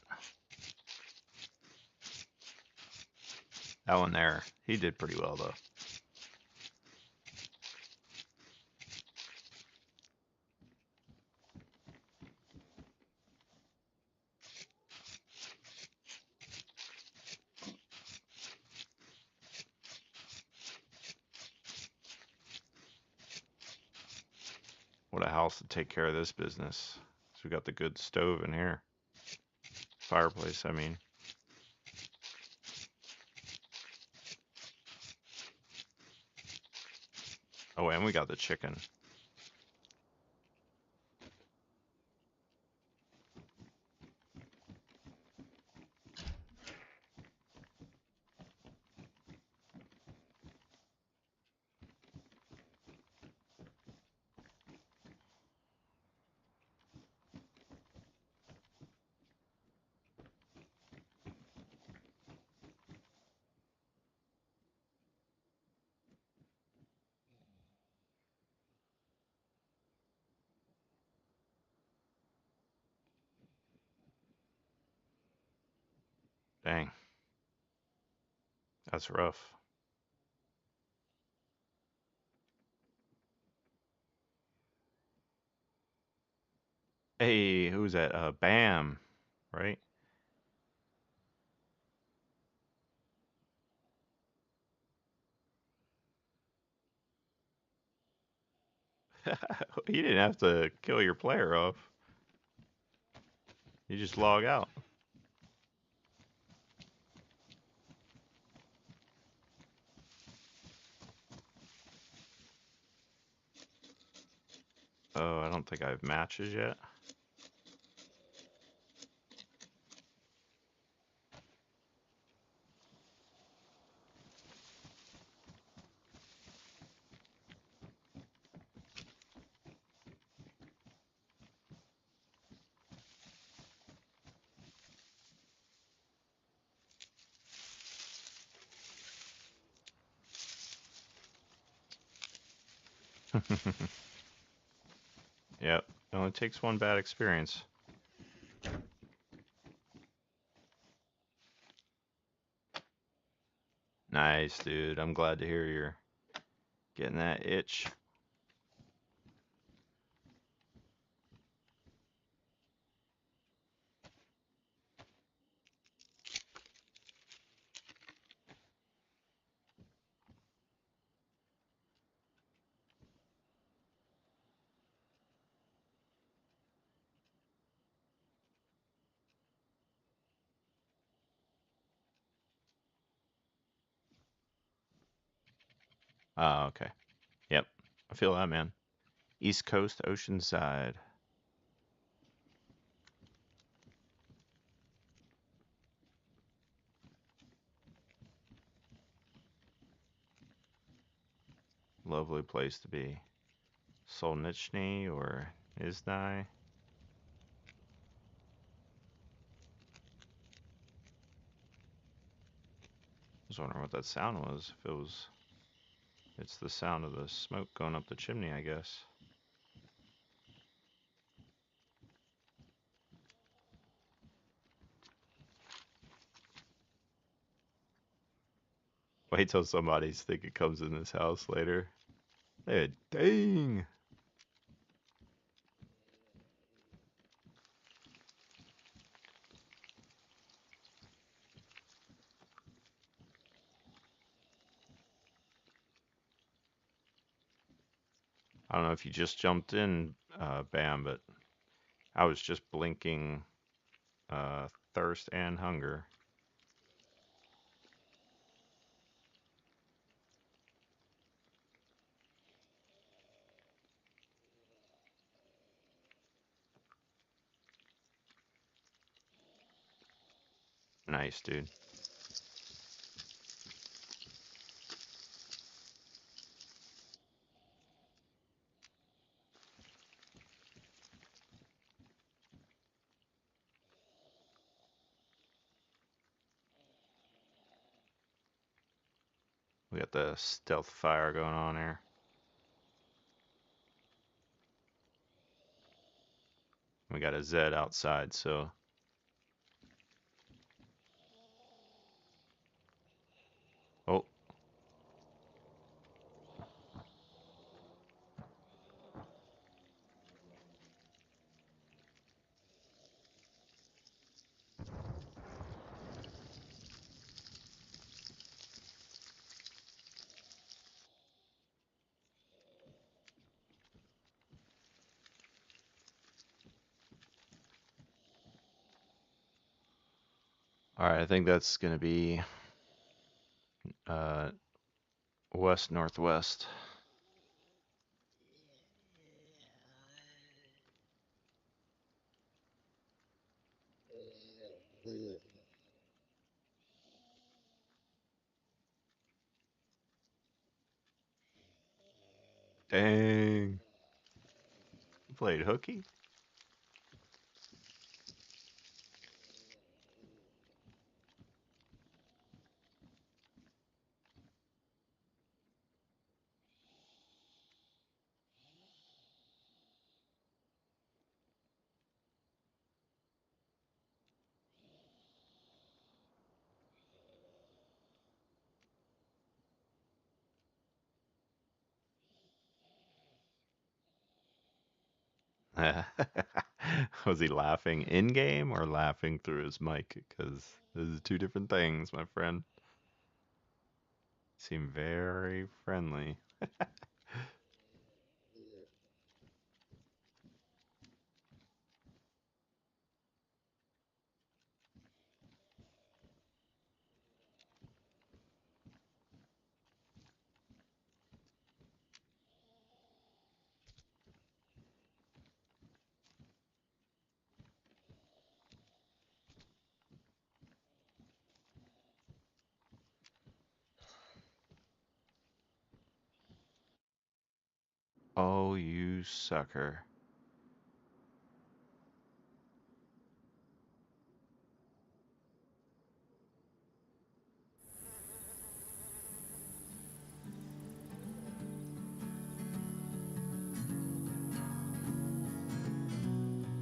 That one there, he did pretty well, though. What a house to take care of this business. So we got the good stove in here. Fireplace, I mean. Oh, and we got the chicken. Dang, that's rough. Hey, who's that? Bam, right? You didn't have to kill your player off. You just log out. Oh, I don't think I have matches yet. Yep, it only takes one bad experience. Nice, dude. I'm glad to hear you're getting that itch. Ah, okay. Yep, I feel that, man. East Coast, Oceanside. Lovely place to be. Solnichny or Isnai? I was wondering what that sound was. If it was, it's the sound of the smoke going up the chimney, I guess. Wait till somebody's think it comes in this house later. Hey, dang! I don't know if you just jumped in, Bam, but I was just blinking thirst and hunger. Nice, dude. We got the stealth fire going on here. We got a Zed outside, so oh, All right, I think that's gonna be uh, west northwest. Dang, you played hooky. Was he laughing in game or laughing through his mic? Because those are two different things, my friend. Seem very friendly. Oh, you sucker.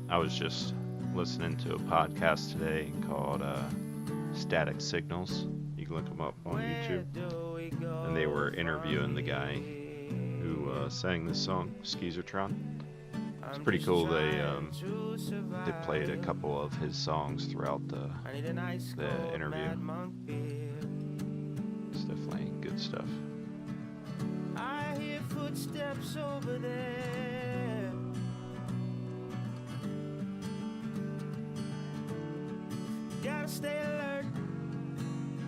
I was just listening to a podcast today called Static Signals. You can look them up on YouTube. And they were interviewing the guy who sang this song, Skeezertron. It's pretty cool. They played a couple of his songs throughout the interview. It's definitely good stuff. I hear footsteps over there. Gotta stay alert.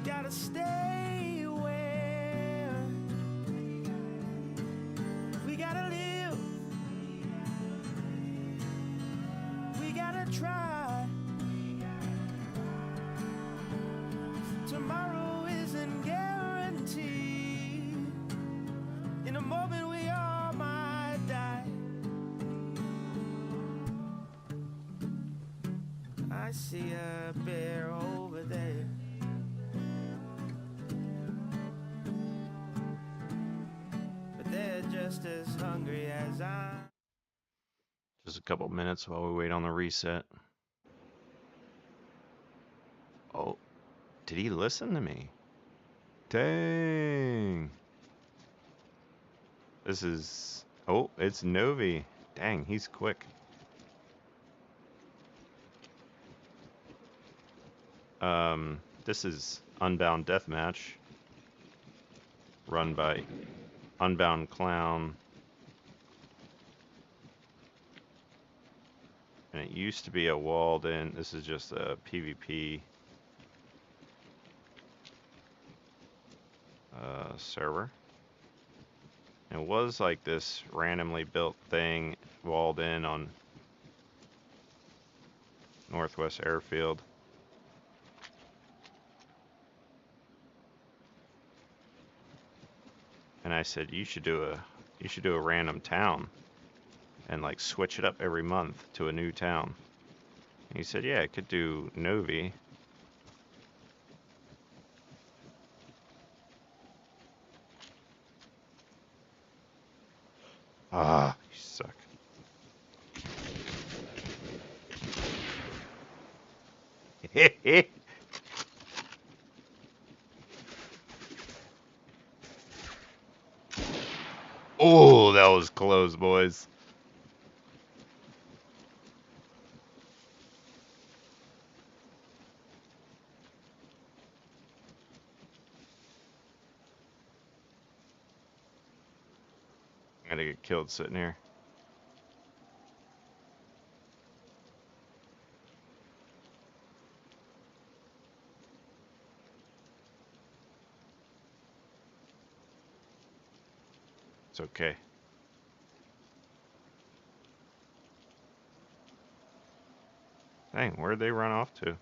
Gotta stay aware. We gotta live. We gotta try. Tomorrow isn't guaranteed. In a moment we all might die. I see a bear over there. But they're just as hungry as I. Just a couple minutes while we wait on the reset. Oh, did he listen to me? Dang. This is... Oh, it's Novi. Dang, he's quick. This is Unbound Deathmatch, run by Unbound Clown. And it used to be a walled in, this is just a PvP server. It was like this randomly built thing walled in on Northwest Airfield. And I said, you should do a random town and like switch it up every month to a new town. And he said, yeah, I could do Novi. Ah, you suck. Oh, that was close, boys. I'm gonna get killed sitting here. It's okay. Dang, where'd they run off to?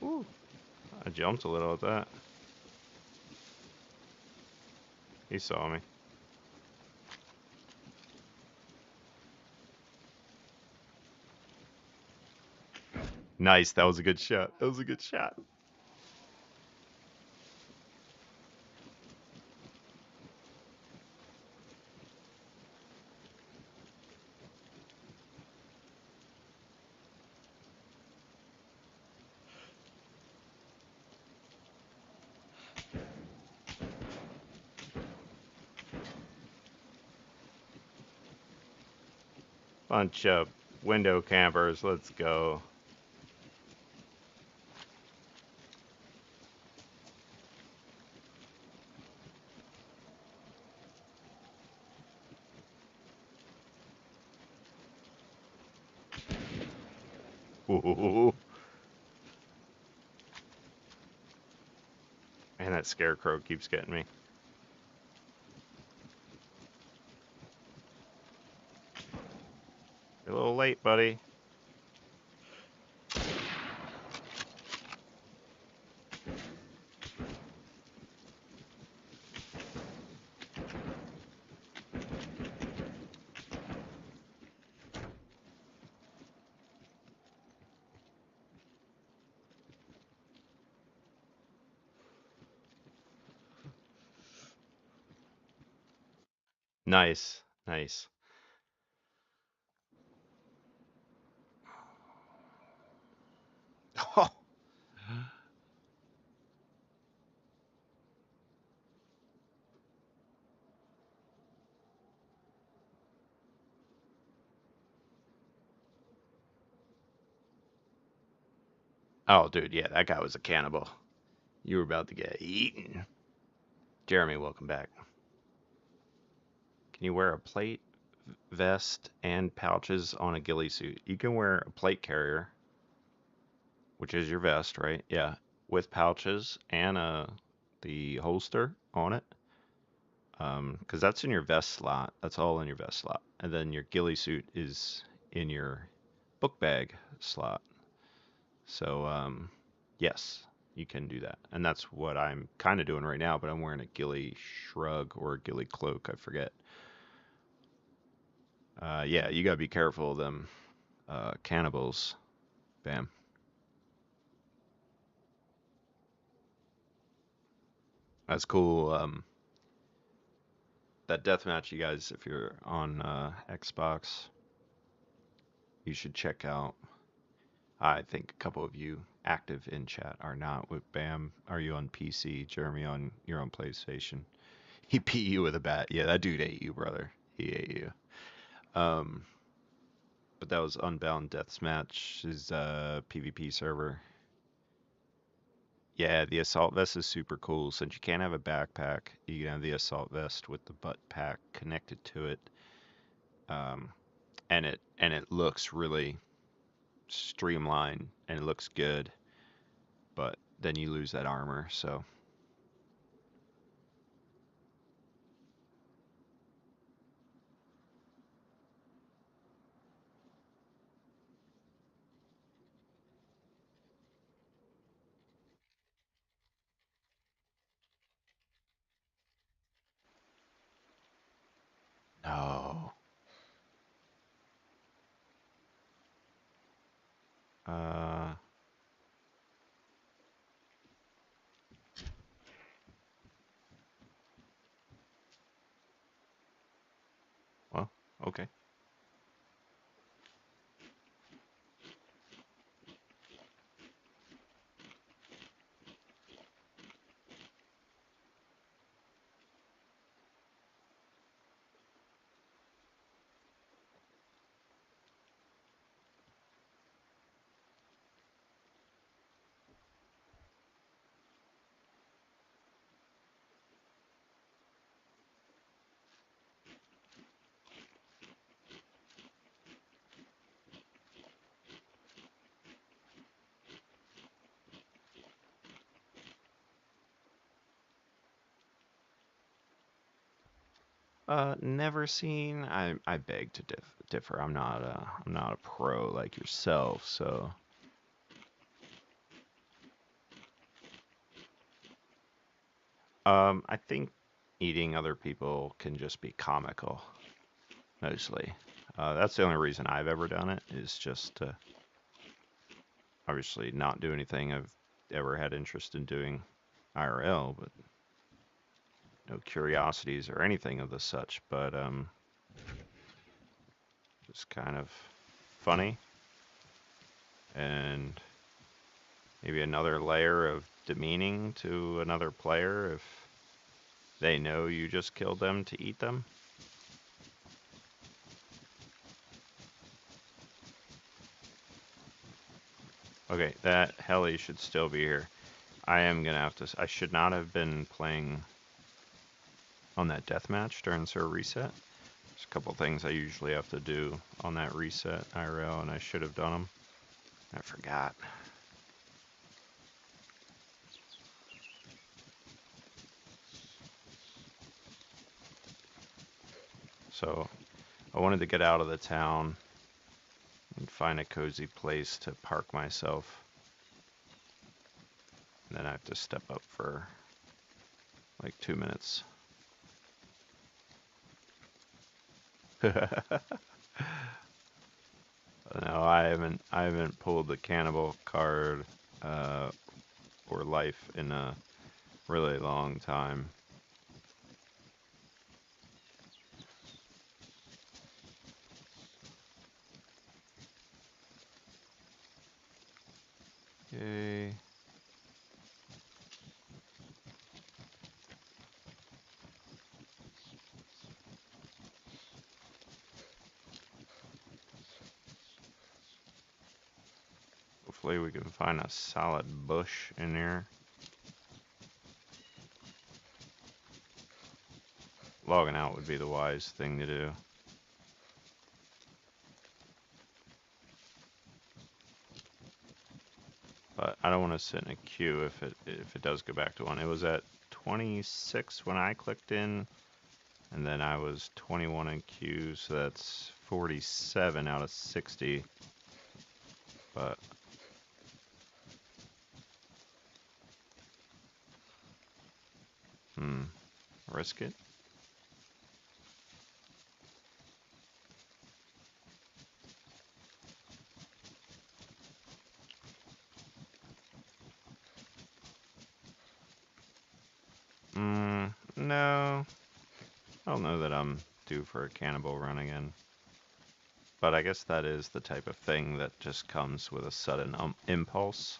Ooh, I jumped a little at that. He saw me. Nice, that was a good shot. That was a good shot. Bunch of window campers, let's go. Ooh. Man, that scarecrow keeps getting me. You're a little late, buddy. Nice, nice. Oh, dude, yeah, that guy was a cannibal. You were about to get eaten. Jeremy, welcome back. Can you wear a plate, vest, and pouches on a ghillie suit? You can wear a plate carrier, which is your vest, right? Yeah, with pouches and the holster on it. Because that's in your vest slot. That's all in your vest slot. And then your ghillie suit is in your book bag slot. So, yes, you can do that. And that's what I'm kind of doing right now, but I'm wearing a ghillie shrug or a ghillie cloak. I forget. Yeah, you got to be careful of them cannibals. Bam. That's cool. That deathmatch, you guys, if you're on Xbox, you should check out. I think a couple of you active in chat are not. With Bam, are you on PC? Jeremy, on your own PlayStation. He beat you with a bat. Yeah, that dude ate you, brother. He ate you. Um, but that was Unbound Deathmatch, his PvP server. Yeah, the assault vest is super cool. Since you can't have a backpack, you can have the assault vest with the butt pack connected to it. Um, and it looks really streamlined and it looks good, but then you lose that armor, so no. Uh, well, okay. Never seen. I beg to differ. I'm not a pro like yourself, so I think eating other people can just be comical, mostly. That's the only reason I've ever done it, is just to obviously not do anything I've ever had interest in doing IRL, but no curiosities or anything of the such, but just kind of funny, and maybe another layer of demeaning to another player if they know you just killed them to eat them. Okay, that heli should still be here. I am gonna have to. I should not have been playing on that deathmatch during server reset. There's a couple things I usually have to do on that reset IRL, and I should have done them. I forgot. So I wanted to get out of the town and find a cozy place to park myself. And then I have to step up for like 2 minutes. No, I haven't pulled the cannibal card or life in a really long time. Okay. Hopefully we can find a solid bush in there. Logging out would be the wise thing to do. But I don't want to sit in a queue if it does go back to 1. It was at 26 when I clicked in, and then I was 21 in queue, so that's 47 out of 60. But risk it. No. I don't know that I'm due for a cannibal run again. But I guess that is the type of thing that just comes with a sudden impulse.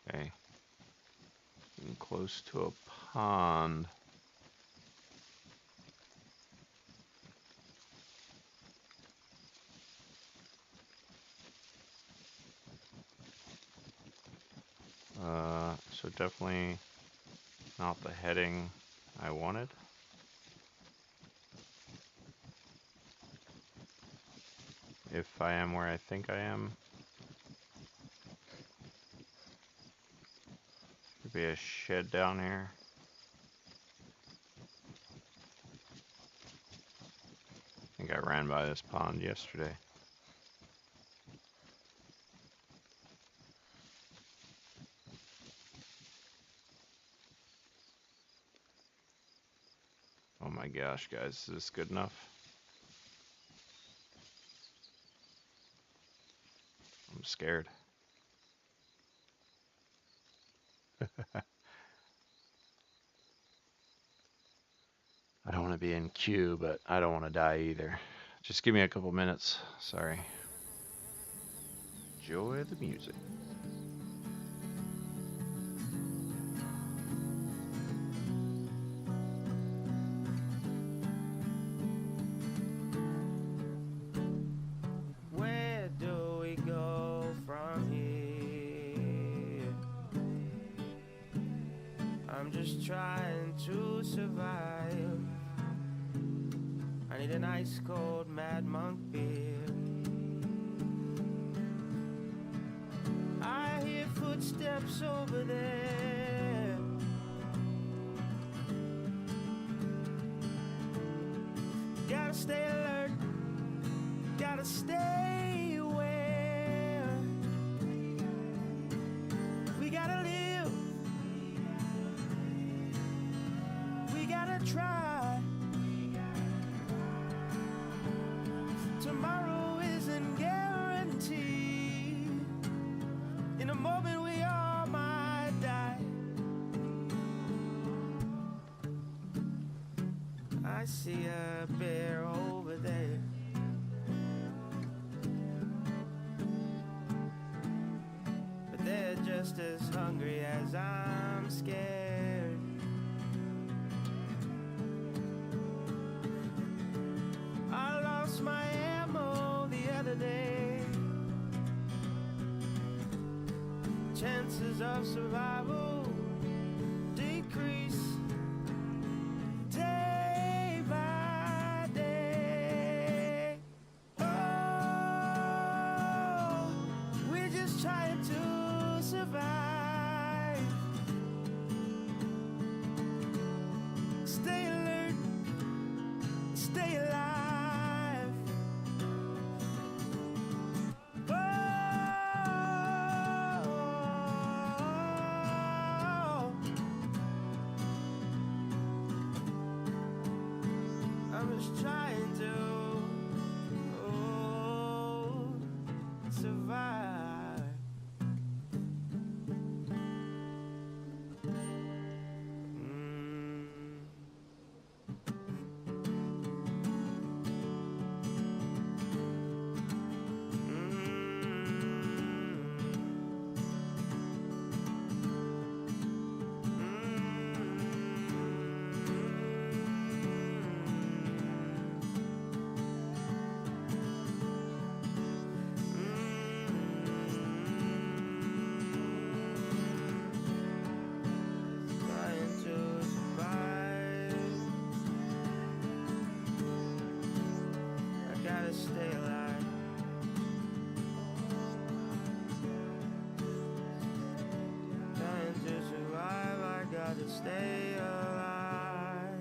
Okay. Getting close to a pond. So definitely not the heading I wanted. If I am where I think I am. Could be a shed down here. I think I ran by this pond yesterday. Oh my gosh, guys, is this good enough? I'm scared. I don't want to be in queue, but I don't want to die either. Just give me a couple minutes. Sorry. Enjoy the music. Where do we go from here? just trying to survive. I need an ice cold Mad Monk beer. I hear footsteps over there. Gotta stay alert, gotta stay aware. We gotta live, we gotta try. Tomorrow isn't guaranteed. In a moment we all might die. I see a bear over there. But they're just as hungry as I'm scared. I lost my ammo the other day. Chances of survival decrease day by day. Oh, we're just trying to survive. Stay alert, stay alive. Oh, I'm just trying to survive. Trying to survive. I gotta stay alive. Trying to survive, I gotta stay alive.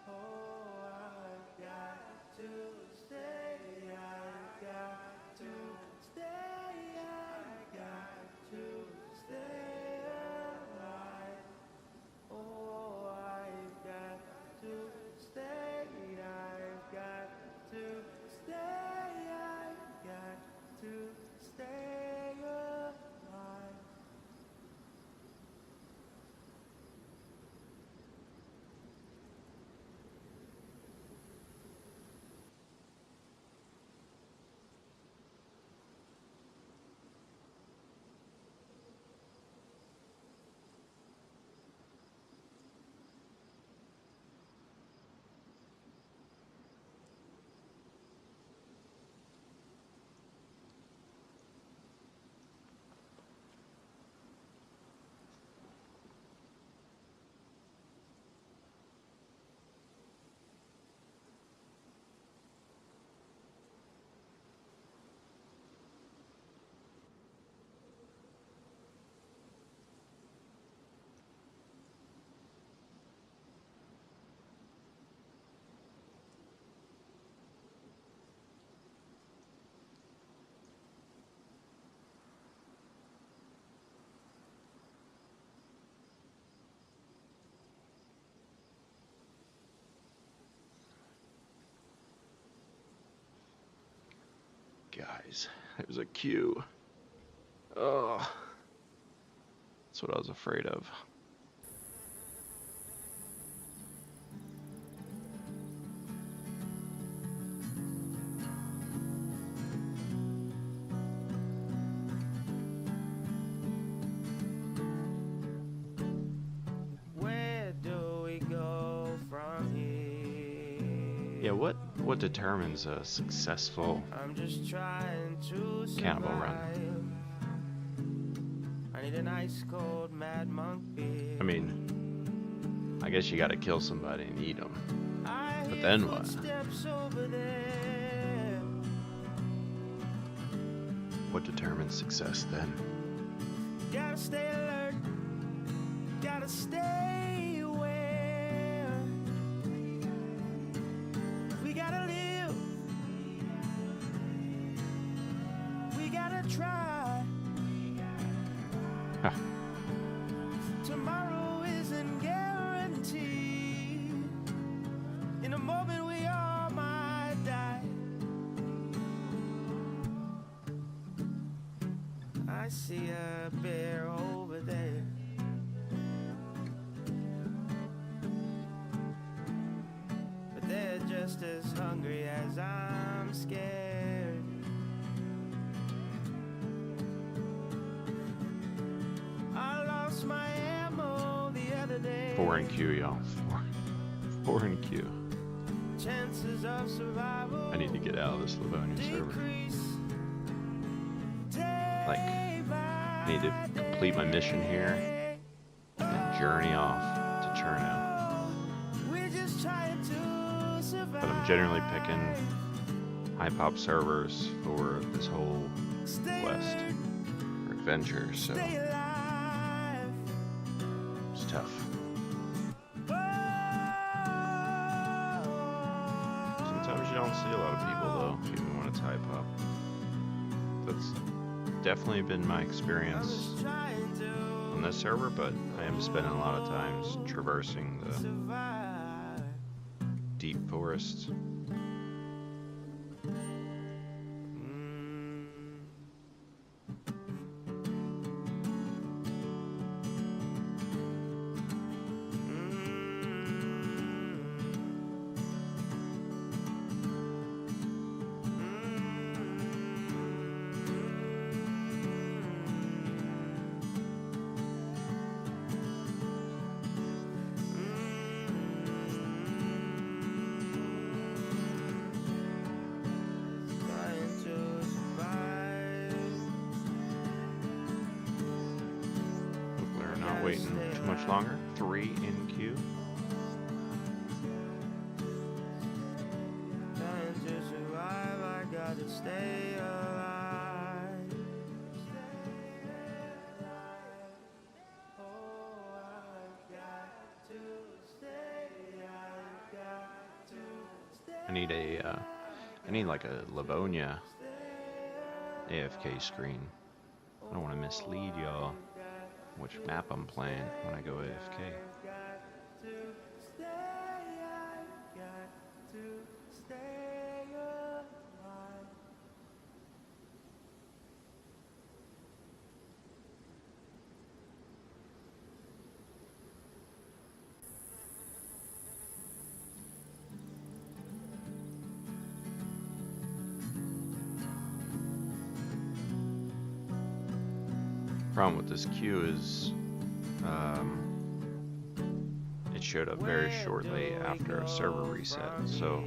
Oh, I've got to stay, I've got to stay, I've got to stay alive. Oh, I've got to stay, I've got to stay, I've got to stay alive. Guys, there's a queue. Oh, that's what I was afraid of. Where do we go from here? Yeah, what determines a successful I'm just trying to cannibal run? survive. I need an ice cold Mad Monk beer. I mean, I guess you gotta kill somebody and eat them. But then what? Over there. What determines success then? Gotta stay alert. Gotta stay aware. We gotta live. We gotta try. Huh. Tomorrow isn't guaranteed. In a moment we all might die. I see a bear over there. But they're just as hungry as I'm scared. I lost my ammo the other day. 4 in queue, y'all. 4 in queue. Chances of survival. I need to get out of this Livonia server. Like, I need to complete my mission here and journey off to Cherno. But I'm generally picking high pop servers for this whole quest or adventure, so it's tough. Sometimes you don't see a lot of people though, even when it's high pop. That's definitely been my experience on this server, but I am spending a lot of times traversing the deep forests. Waiting too much longer. 3 in queue. Trying to survive, I gotta stay alive. I need like a Livonia AFK screen. I don't want to mislead y'all which map I'm playing when I go AFK. Problem with this queue is it showed up very shortly after a server reset, so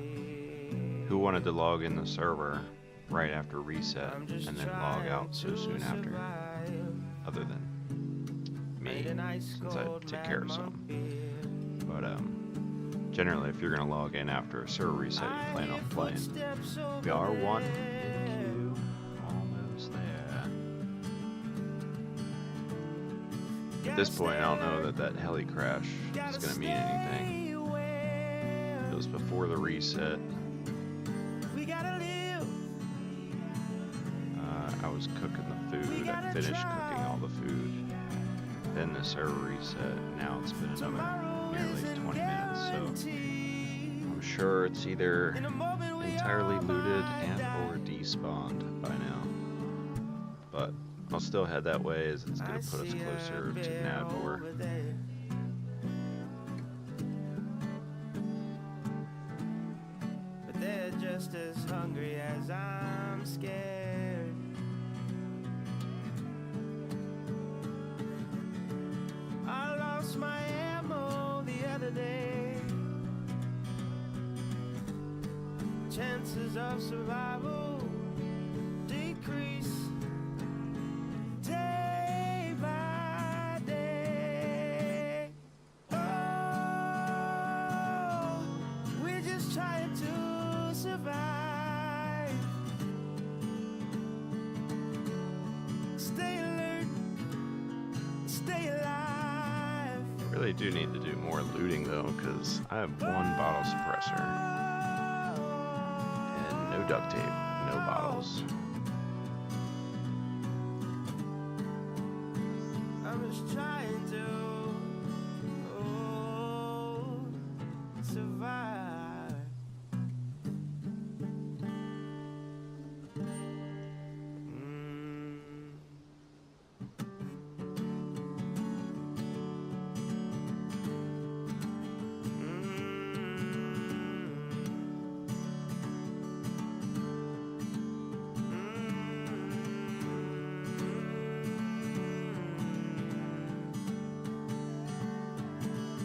who wanted to log in the server right after reset and then log out so soon after, other than me, since I take care of something. But generally if you're going to log in after a server reset, you plan on playing. We are 1 in queue, almost there. At this point, I don't know that heli crash is going to mean anything. It was before the reset. I was cooking the food. I finished cooking all the food. Then the server reset. Now it's been another nearly 20 minutes. So I'm sure it's either entirely looted and or despawned by now. But I'll still head that way as it's going to put us closer to Nadmor. But they're just as hungry as I'm scared. I lost my ammo the other day. Chances of survival decrease day by really do need to do more looting though, because I have one bottle suppressor and no duct tape, no bottles. I'm just trying to survive.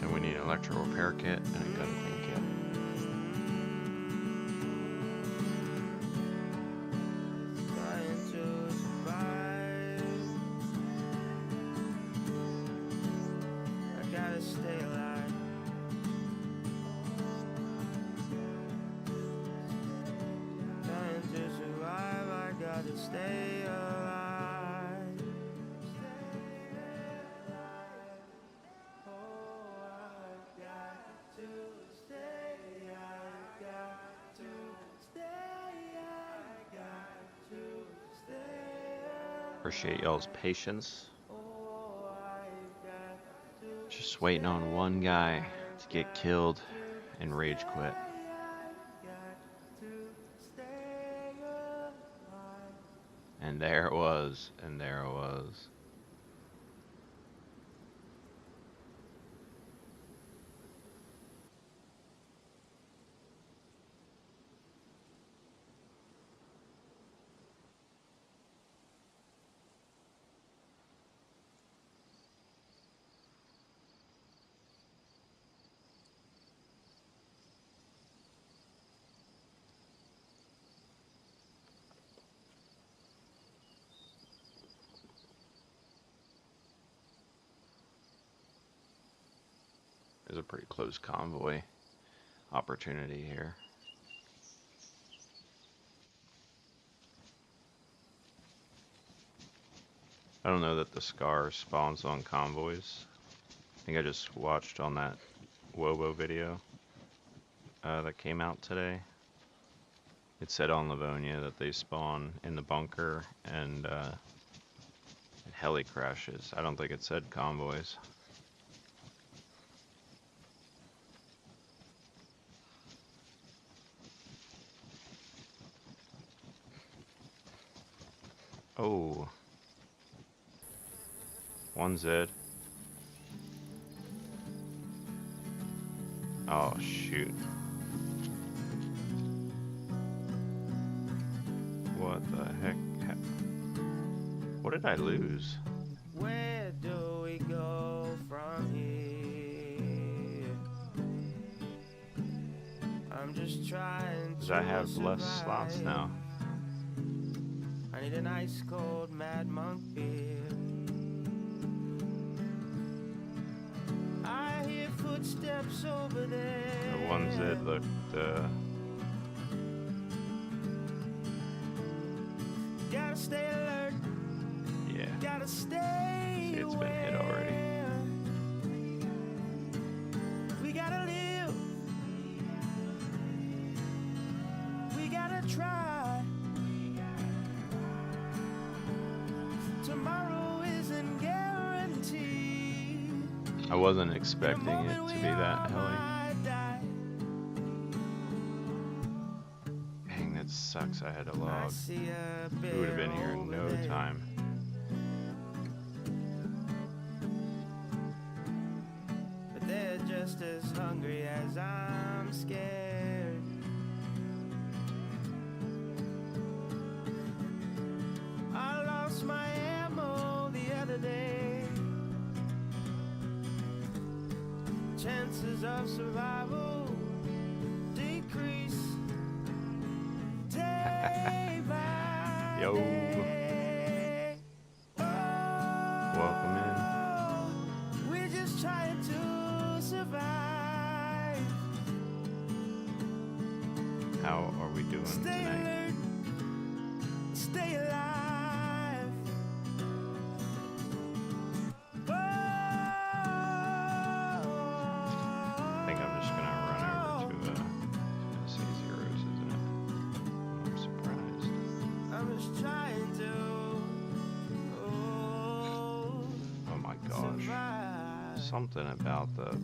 And we need an electrical repair kit and a gun clean kit. Stay alive. Oh, I've got to stay. I've got to stay. I've got to stay. Appreciate y'all's patience. Oh, I've got to Just waiting on one guy to get killed and rage quit. And there it was, and there it was. There's a pretty close convoy opportunity here. I don't know that the Scar spawns on convoys. I think I just watched on that Wobo video that came out today. It said on Livonia that they spawn in the bunker and heli crashes. I don't think it said convoys. Oh. One Zed. Oh, shoot. What the heck? What did I lose? Where do we go from here? I'm just trying Because to I have less slots survive. now. I need an ice cold Mad Monk beer. I hear footsteps over there. The one Zed looked Gotta stay alert. yeah. Gotta stay. See, it's been hit already. We gotta live. We gotta try. Tomorrow isn't guaranteed. I wasn't expecting it to be that heli. Dang, that sucks. I had a log. We would have been here in no time. But they're just as hungry as I'm scared. I lost my ammo the other day. Chances of survival decrease day by Yo. day. Welcome in. We're just trying to survive. How are we doing Stay tonight? alert, stay alive. Oh, just trying to Oh my gosh. survive. Something about the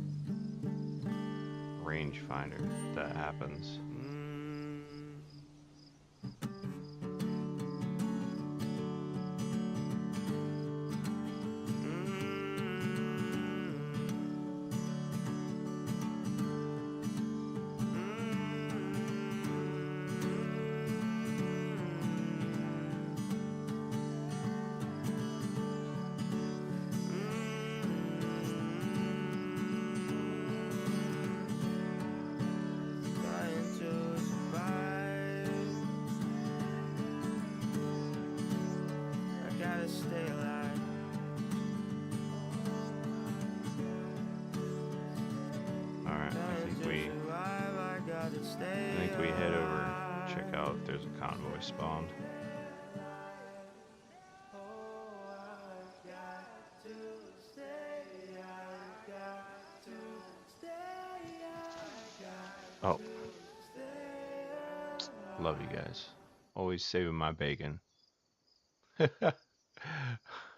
rangefinder that happens. Trying to survive. I gotta stay alive. Alright, I Trying think to we survive. I gotta stay head over, alive. check out if there's a convoy spawned. Oh, love you guys. Always saving my bacon.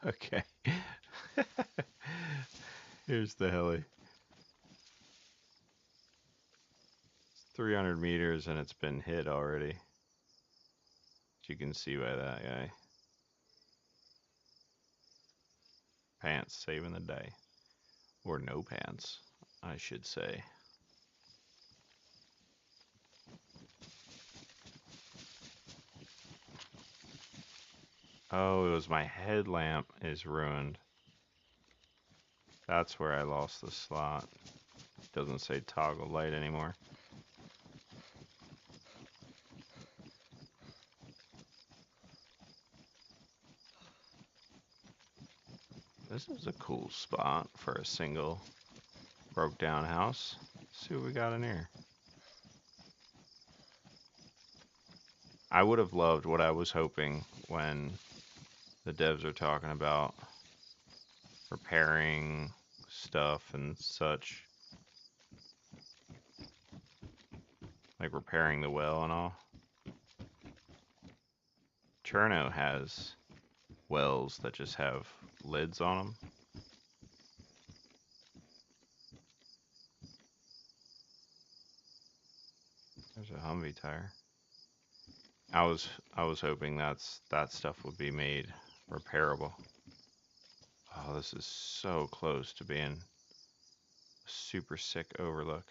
Okay. Here's the heli. It's 300 meters and it's been hit already. As you can see by that guy. Pants saving the day. Or no pants, I should say. Oh, it was my headlamp is ruined. That's where I lost the slot. Doesn't say toggle light anymore. This is a cool spot for a single broke down house. Let's see what we got in here. I would have loved what I was hoping when the devs are talking about repairing stuff and such. Like repairing the well and all. Cherno has wells that just have lids on them. There's a Humvee tire. I was hoping that stuff would be made repairable. Oh, this is so close to being a super sick overlook.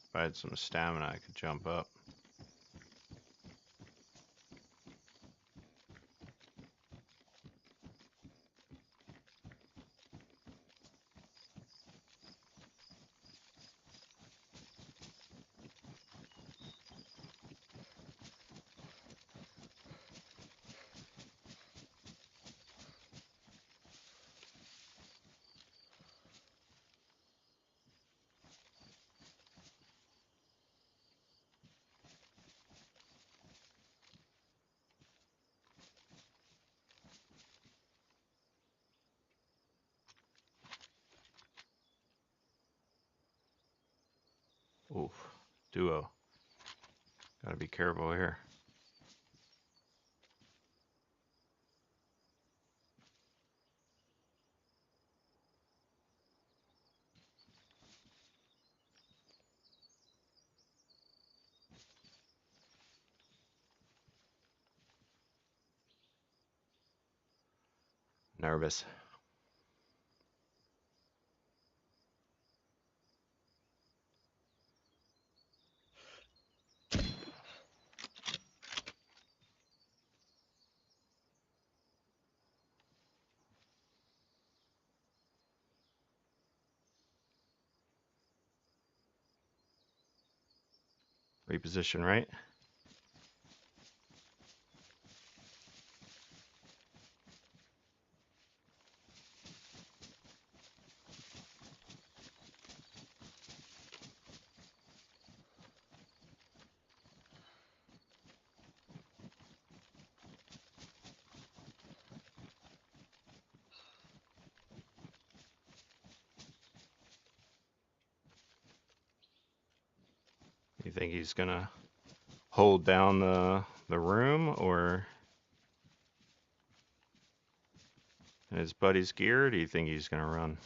If I had some stamina, I could jump up. Oof, duo. Gotta be careful here. Nervous. Reposition right. You think he's gonna hold down the room, or his buddy's gear? Or do you think he's gonna run?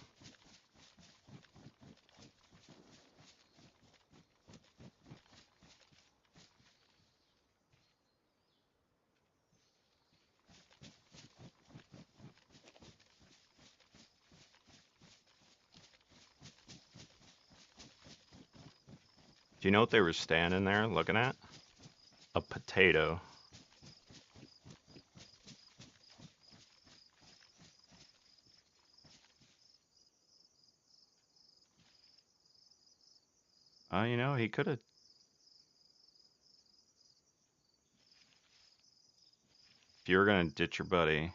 Do you know what they were standing there looking at? A potato. He could have. If you were gonna ditch your buddy,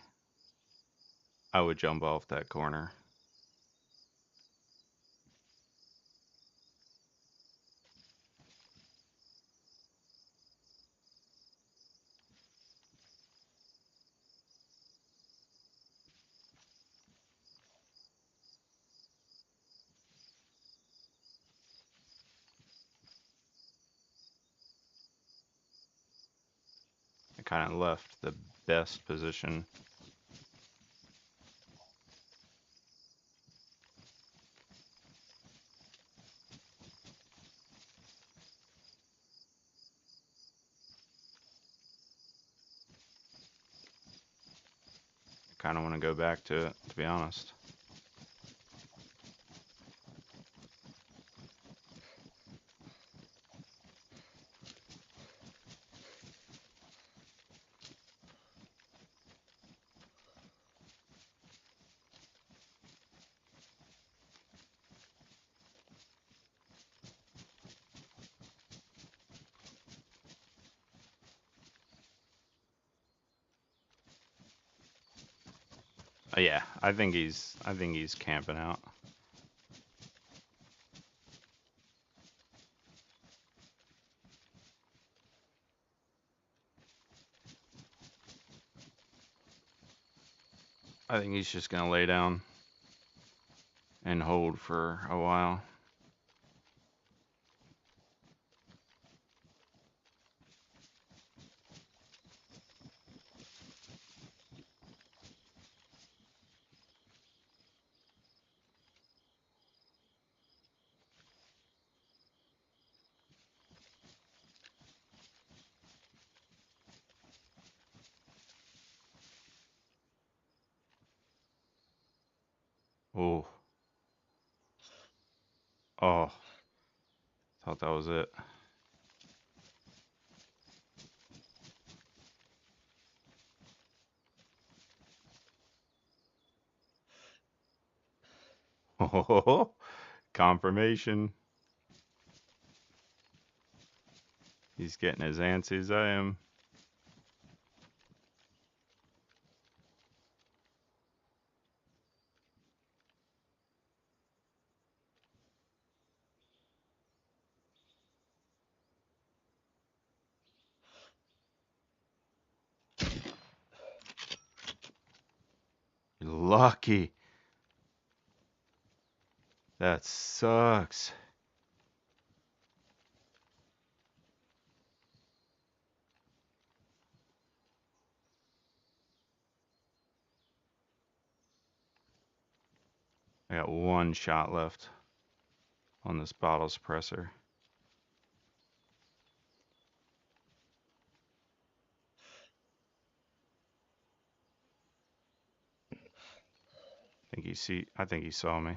I would jump off that corner. I kind of left the best position. I kind of want to go back to it, to be honest. Yeah, I think he's camping out. I think he's just gonna lay down and hold for a while. Oh, oh, thought that was it. Oh, confirmation. He's getting as antsy as I am. Lucky. That sucks. I got one shot left on this bottle suppressor. I think he saw me.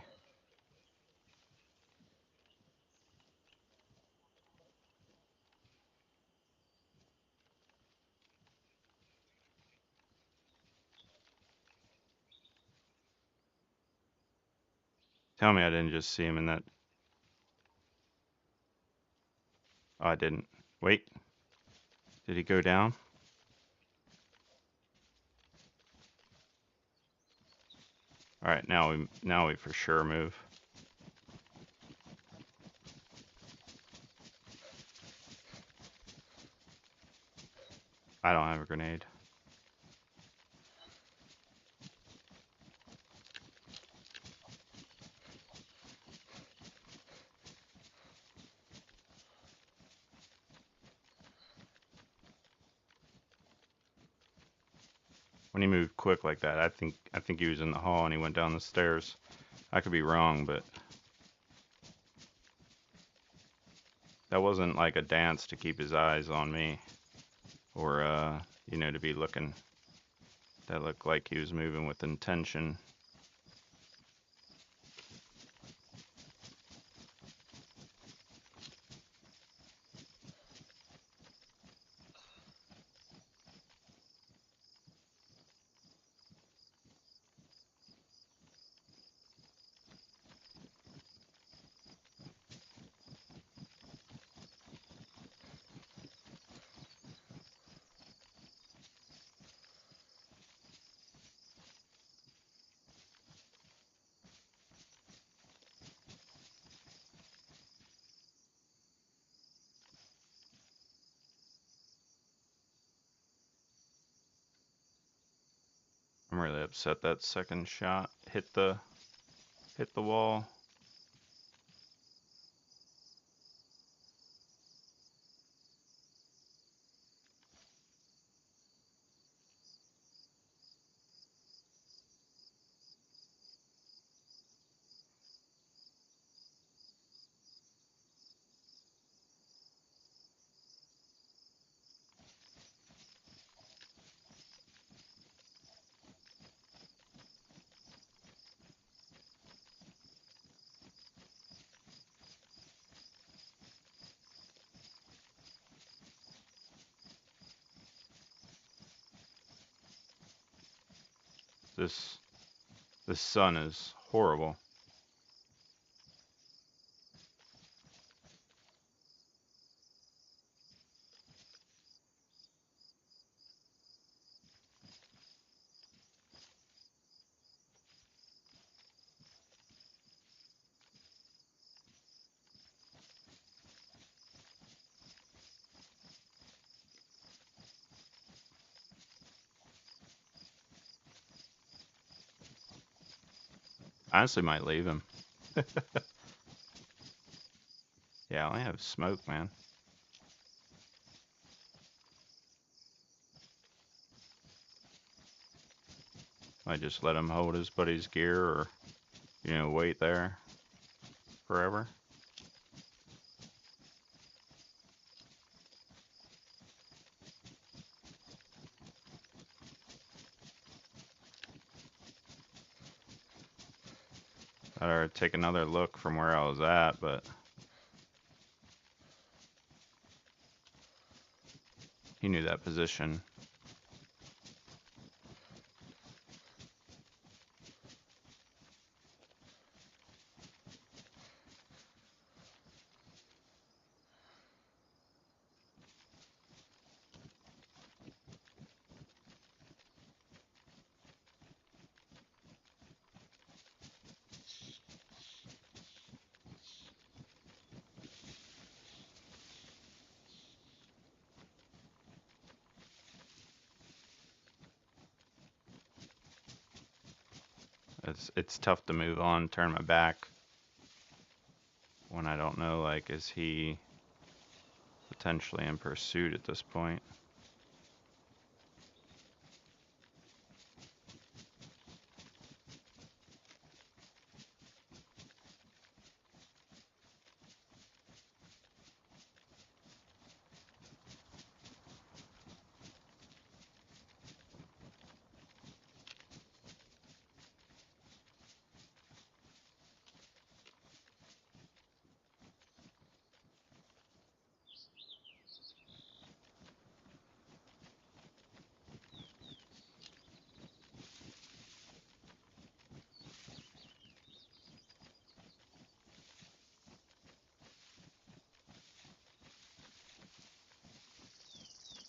Tell me I didn't just see him in that. Oh, I didn't. Wait, did he go down? All right, now we for sure move. I don't have a grenade. when he moved quick like that. I think he was in the hall and he went down the stairs. I could be wrong, but that wasn't like a dance to keep his eyes on me or to be looking. That looked like he was moving with intention. I'm really upset that second shot hit the wall. This this sun is horrible. I honestly might leave him. Yeah, I only have smoke, man. I just let him hold his buddy's gear or wait there forever. I'd take another look from where I was at, but he knew that position. It's tough to move on, turn my back when I don't know, like, is he potentially in pursuit at this point?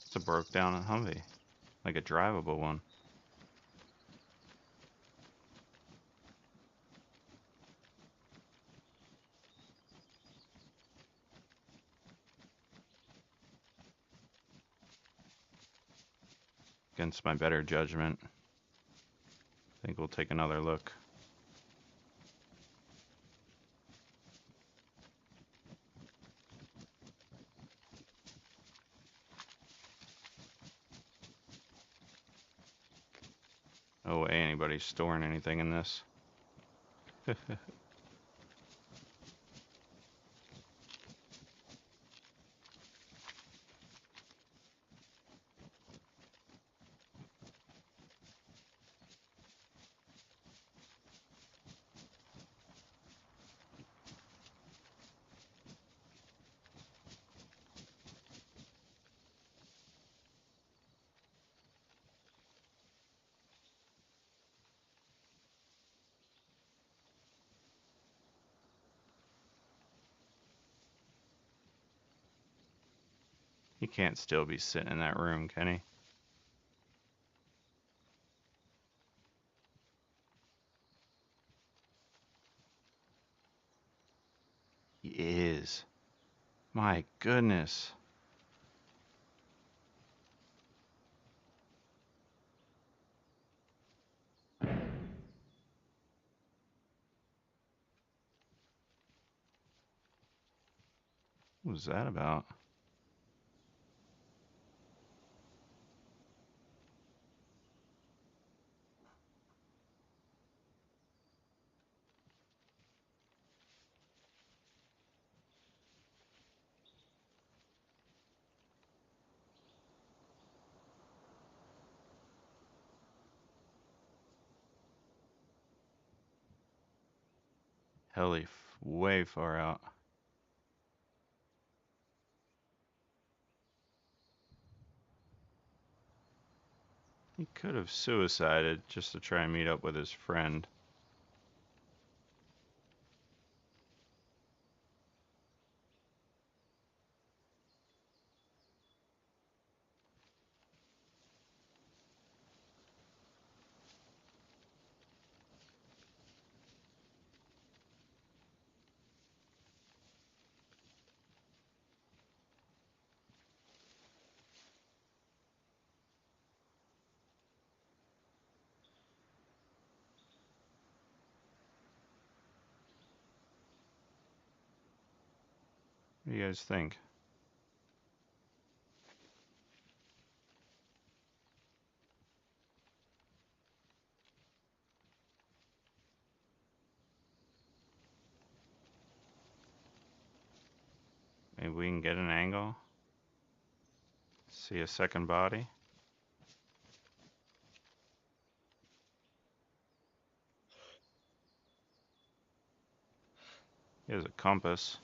It's a broke down Humvee, like a drivable one. Against my better judgment, I think we'll take another look. No way anybody's storing anything in this. He can't still be sitting in that room, can he? He is. My goodness. What was that about? Heli way far out. He could have suicided just to try and meet up with his friend. What do you guys think? Maybe we can get an angle? See a second body? He has a compass.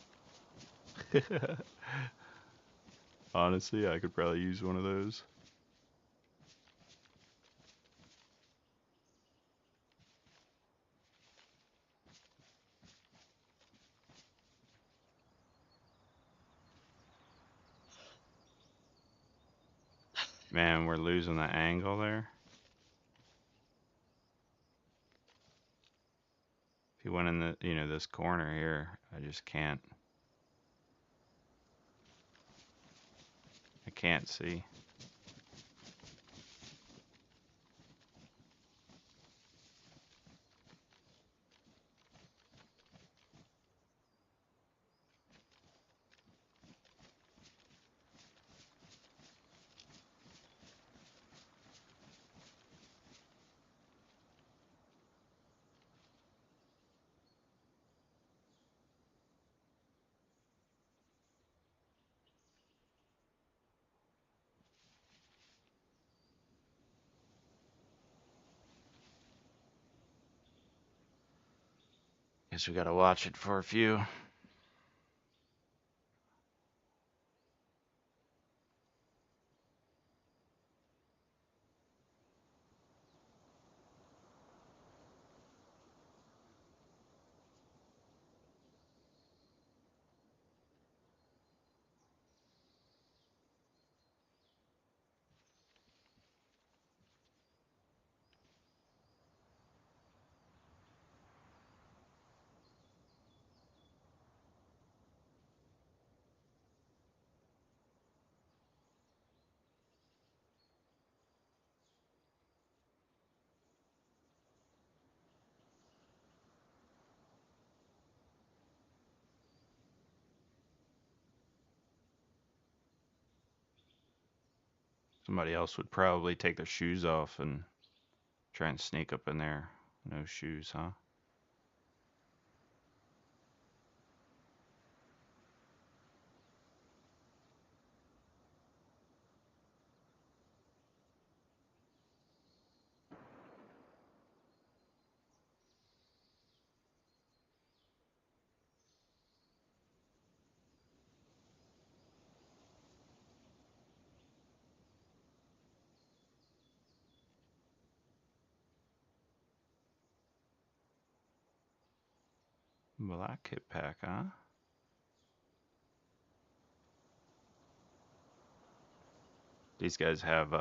Honestly, I could probably use one of those. Man, we're losing the angle there. If he went in the, this corner here, I just can't. I can't see. Guess we gotta watch it for a few. Somebody else would probably take their shoes off and Try and sneak up in there. No shoes, huh? Black kit pack, huh? These guys have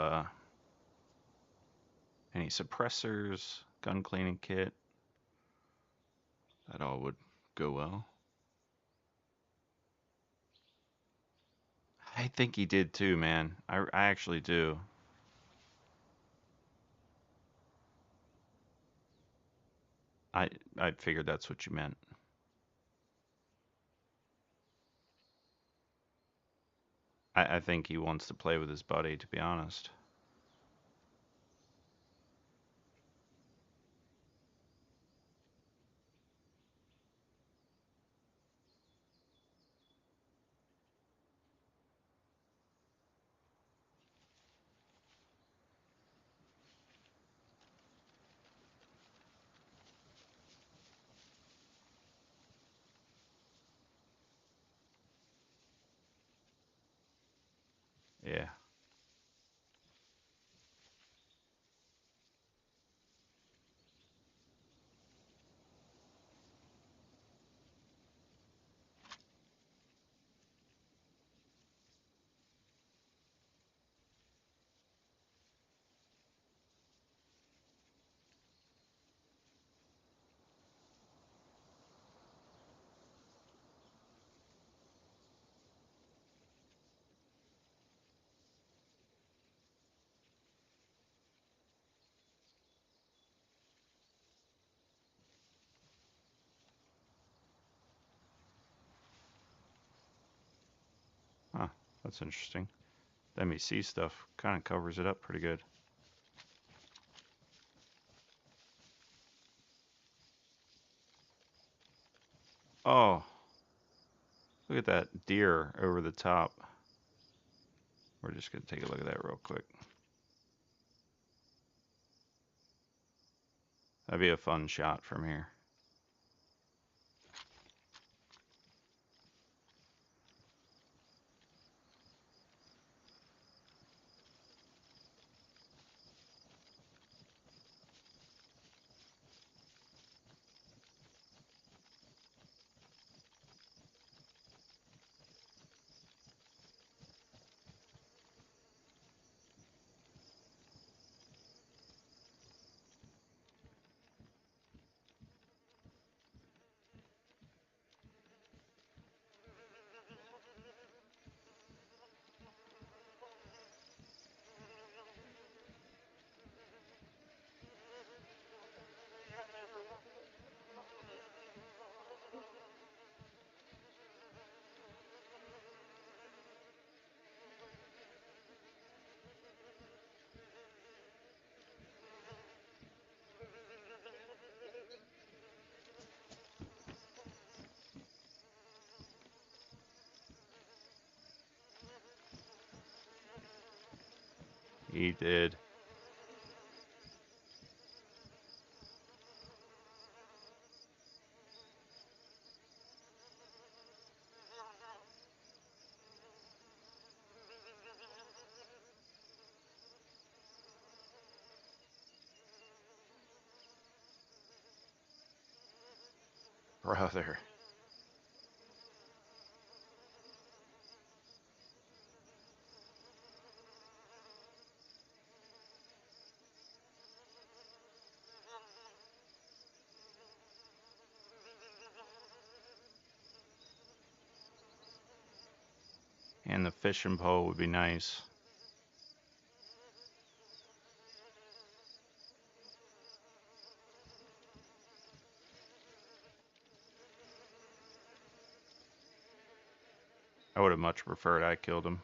any suppressors, gun cleaning kit. That all would go well. I think he did too, man. I actually do. I I figured that's what you meant. I think he wants to play with his buddy, to be honest. Yeah. Huh. That's interesting. The MEC stuff kind of covers it up pretty good. Oh, look at that deer over the top. We're just going to take a look at that real quick. That'd be a fun shot from here. He did. Brother. And the fishing pole would be nice. I would have much preferred I killed him.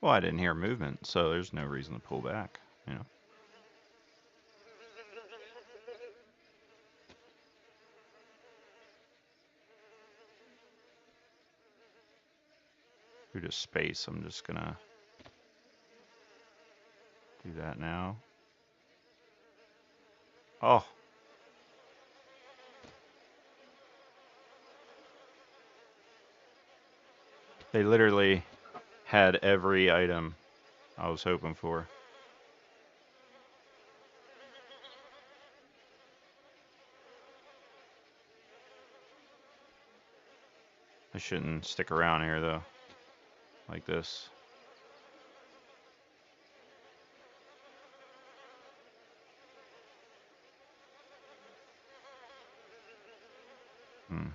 Well, I didn't hear movement, so there's no reason to pull back, you know. Due to space, I'm just gonna do that now. Oh, they literally had every item I was hoping for. I shouldn't stick around here though, like this. Hmm.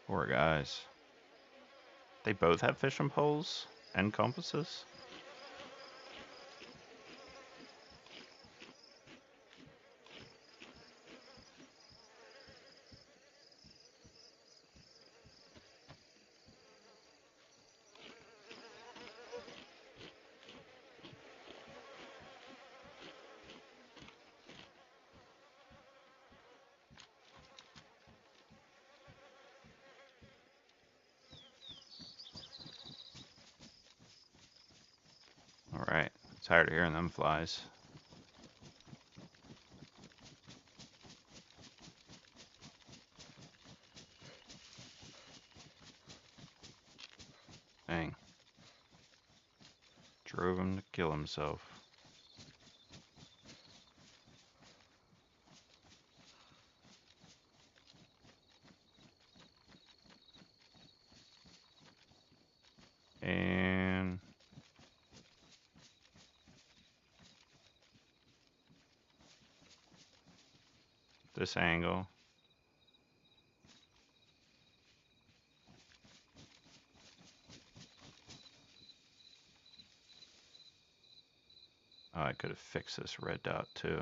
Poor guys. They both have fishing poles and compasses. All right. Tired of hearing them flies. Dang. Drove him to kill himself. And this angle. Oh, I could have fixed this red dot too.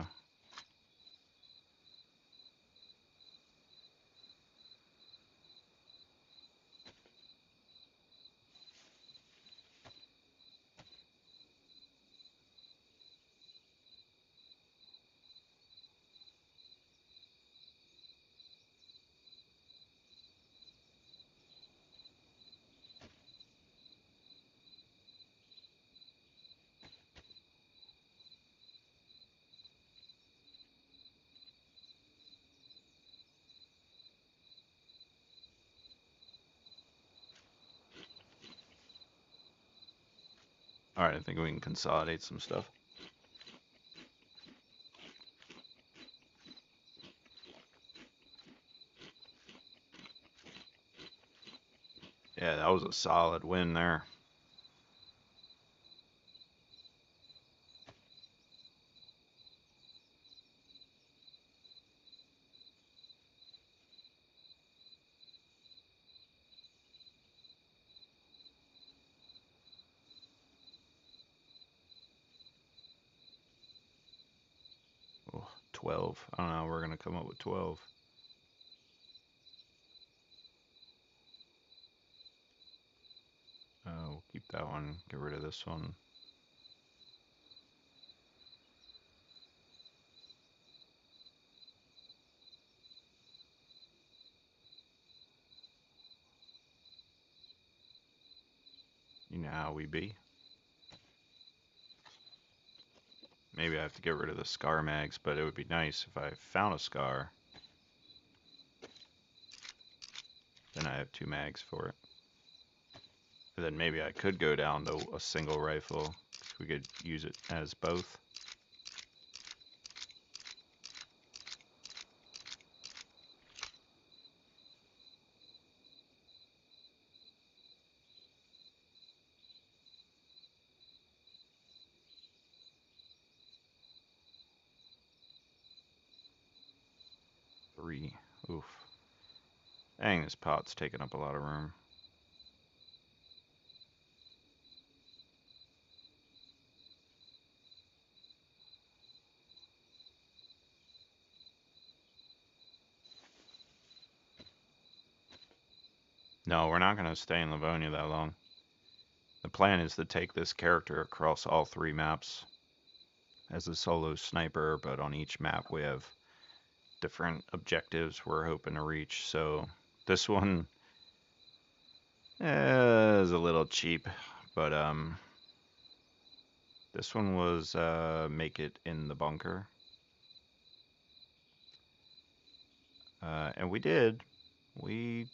All right, I think we can consolidate some stuff. Yeah, that was a solid win there. Oh, 12. I don't know how we're going to come up with 12. We'll keep that one, get rid of this one. You know how we be. Maybe I have to get rid of the scar mags, but it would be nice if I found a scar. Then I have 2 mags for it. And then maybe I could go down to a single rifle. We could use it as both. 3. Oof. Dang, this pot's taking up a lot of room. No, we're not going to stay in Livonia that long. The plan is to take this character across all 3 maps as a solo sniper, but on each map we have different objectives we're hoping to reach. So this one is a little cheap, but this one was make it in the bunker. And we did. We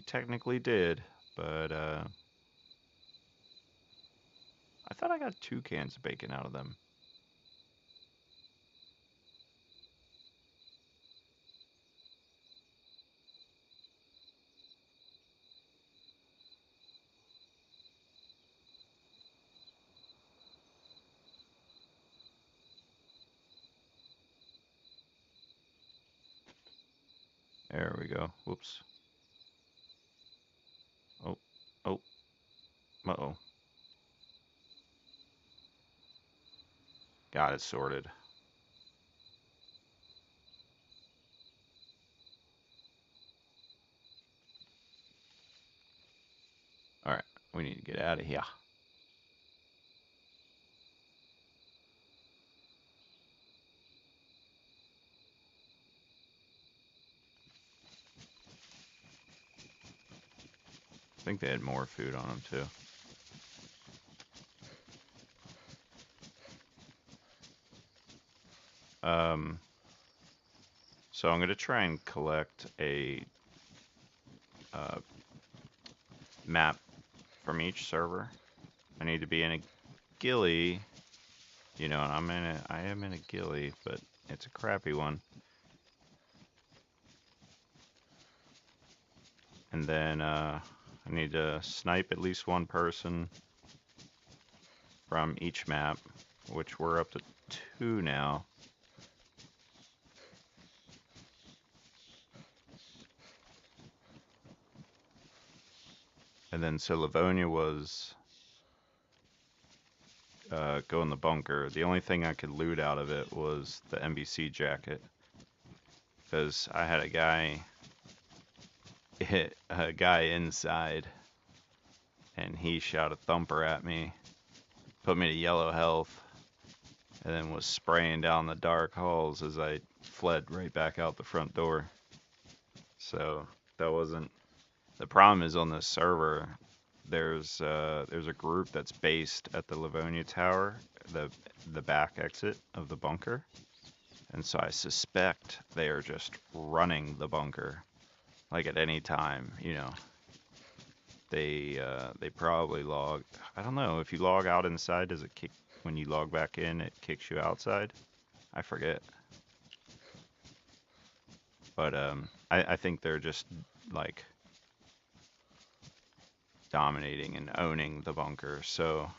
technically did, but I thought I got 2 cans of bacon out of them. There we go. Whoops. Oh, oh, uh-oh. Got it sorted. Alright, we need to get out of here. I think they had more food on them too. So I'm going to try and collect a map from each server. I need to be in a ghillie, you know, and I am in a ghillie, but it's a crappy one. And then I need to snipe at least one person from each map, which we're up to 2 now. And then so Livonia was go in the bunker. The only thing I could loot out of it was the NBC jacket, because I had a guy hit a guy inside, and he shot a thumper at me, put me to yellow health, and then was spraying down the dark halls as I fled right back out the front door. So that wasn't the problem. Is on this server, there's a group that's based at the Livonia Tower, the back exit of the bunker, and so I suspect they are just running the bunker, like at any time, you know. They probably log. I don't know if you log out inside, does it kick when you log back in? It kicks you outside. I forget, but I think they're just like dominating and owning the bunker. So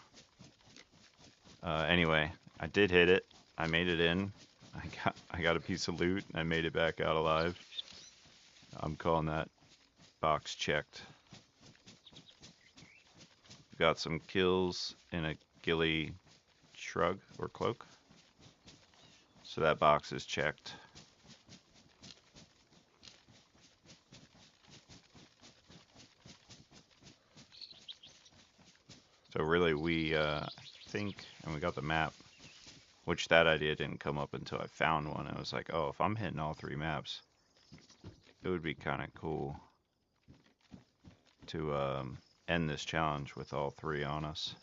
anyway, I did hit it. I made it in. I got a piece of loot. I made it back out alive. I'm calling that box checked. Got some kills in a ghillie shrug or cloak. So that box is checked. So really we think, and we got the map, which that idea didn't come up until I found one. I was like, oh, if I'm hitting all 3 maps, it would be kind of cool to end this challenge with all 3 on us.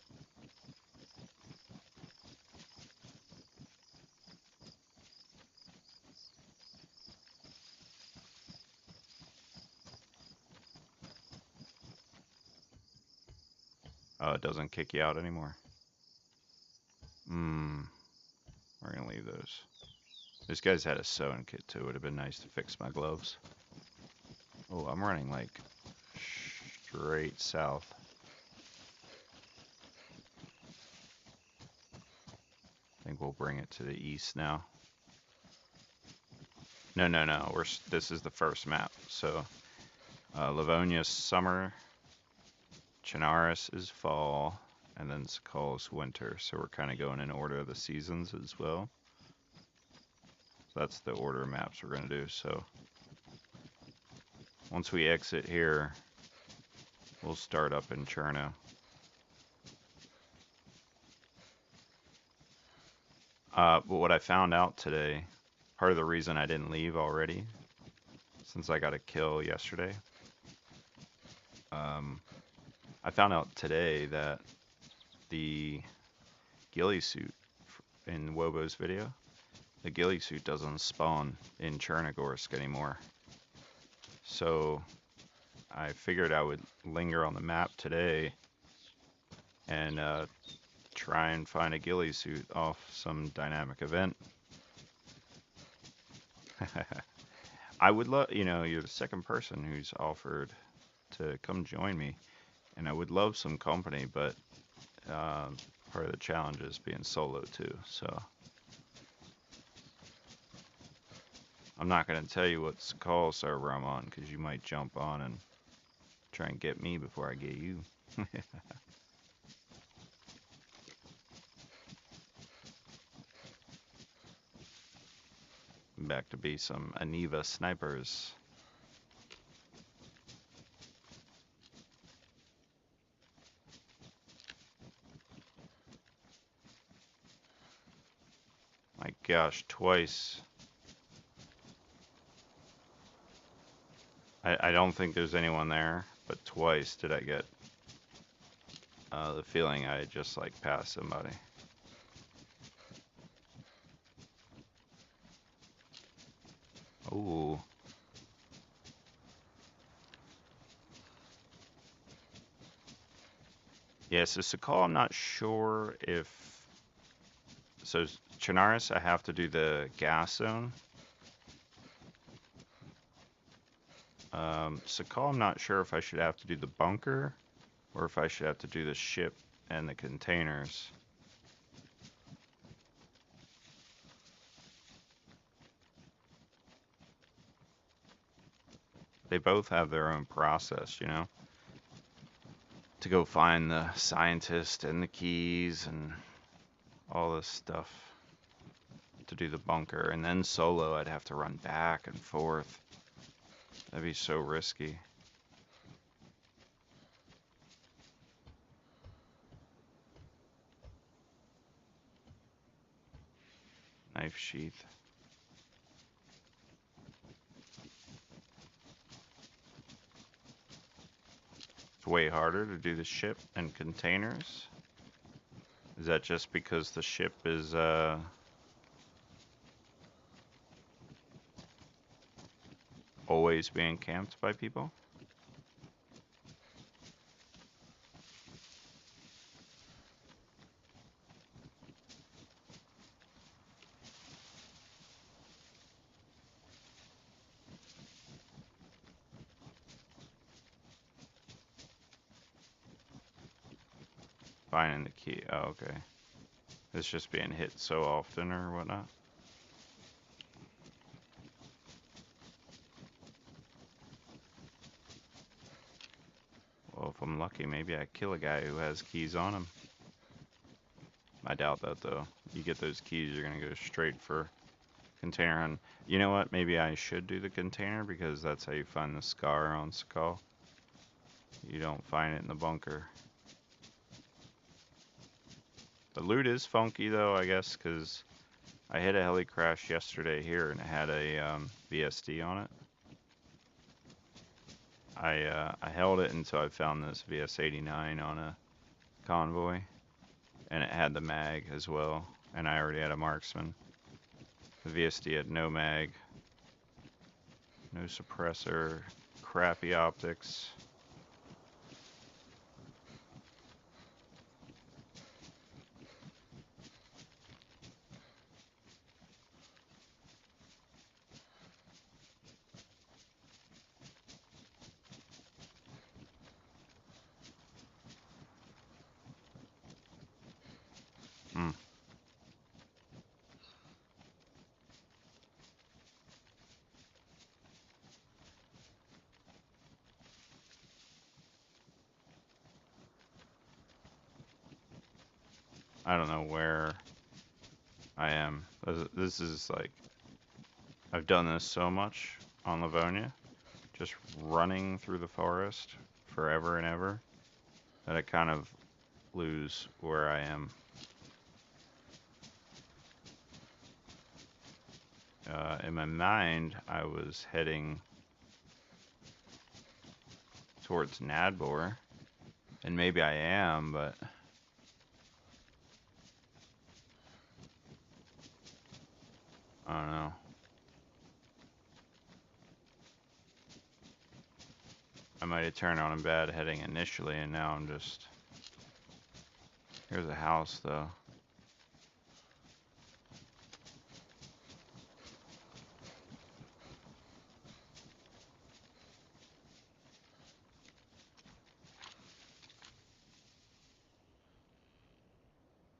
Oh, it doesn't kick you out anymore. We're gonna leave those. This guy's had a sewing kit too. It would have been nice to fix my gloves. Oh, I'm running like straight south. I think we'll bring it to the east now. No, no, no. This is the first map. So Livonia's summer, Chinaris is fall, and then Sakal is winter. So we're kind of going in order of the seasons as well. So that's the order of maps we're going to do. So once we exit here, we'll start up in Cherno. But what I found out today, part of the reason I didn't leave already, since I got a kill yesterday, I found out today that the ghillie suit in Wobo's video, the ghillie suit doesn't spawn in Chernogorsk anymore. So I figured I would linger on the map today and try and find a ghillie suit off some dynamic event. I would love, you're the second person who's offered to come join me, and I would love some company, but part of the challenge is being solo too. So I'm not going to tell you what call server I'm on because you might jump on and try and get me before I get you. Back to be some Aniva snipers. My gosh, twice. I don't think there's anyone there, but twice did I get the feeling I just like passed somebody. Ooh. Yeah, so Sakal, I'm not sure if... So Chinaris, I have to do the gas zone. Sakal, I'm not sure if I should have to do the bunker or if I should have to do the ship and the containers. They both have their own process, to go find the scientist and the keys and all this stuff to do the bunker. And then solo, I'd have to run back and forth. That'd be so risky. Knife sheath. It's way harder to do the ship and containers. Is that just because the ship is always being camped by people? Finding the key. Oh, okay. It's just being hit so often or whatnot. Well, if I'm lucky, maybe I kill a guy who has keys on him. I doubt that, though. You get those keys, you're going to go straight for container hunt. You know what? Maybe I should do the container because that's how you find the scar on Sakal. You don't find it in the bunker. The loot is funky, though, I guess, because I hit a heli crash yesterday here and it had a VSD on it. I held it until I found this VS-89 on a convoy, and it had the mag as well, and I already had a marksman. The VSD had no mag, no suppressor, crappy optics. Hmm. I don't know where I am. This is like, I've done this so much on Livonia, just running through the forest forever and ever, that I kind of lose where I am. In my mind, I was heading towards Nadbor, and maybe I am, but I don't know. I might have turned on a bad heading initially, and now I'm just... Here's a house, though.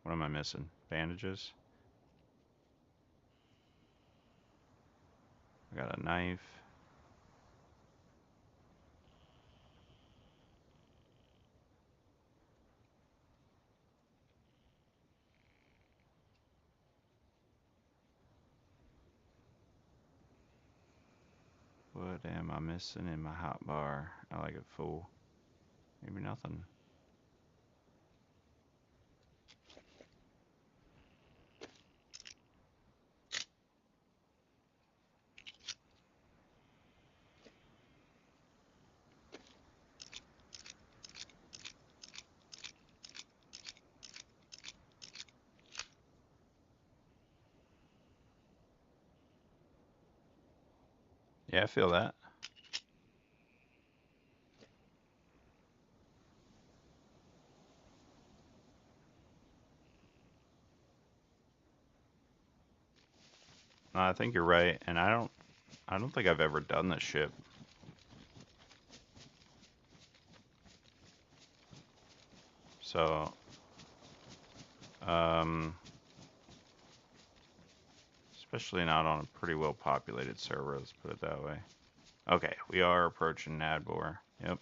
What am I missing? Bandages? I got a knife. What am I missing in my hot bar? I like it full. Maybe nothing. Yeah, I feel that. No, I think you're right, and I don't think I've ever done this ship. So, um, especially not on a pretty well populated server, let's put it that way. Okay, we are approaching Nadbor. Yep.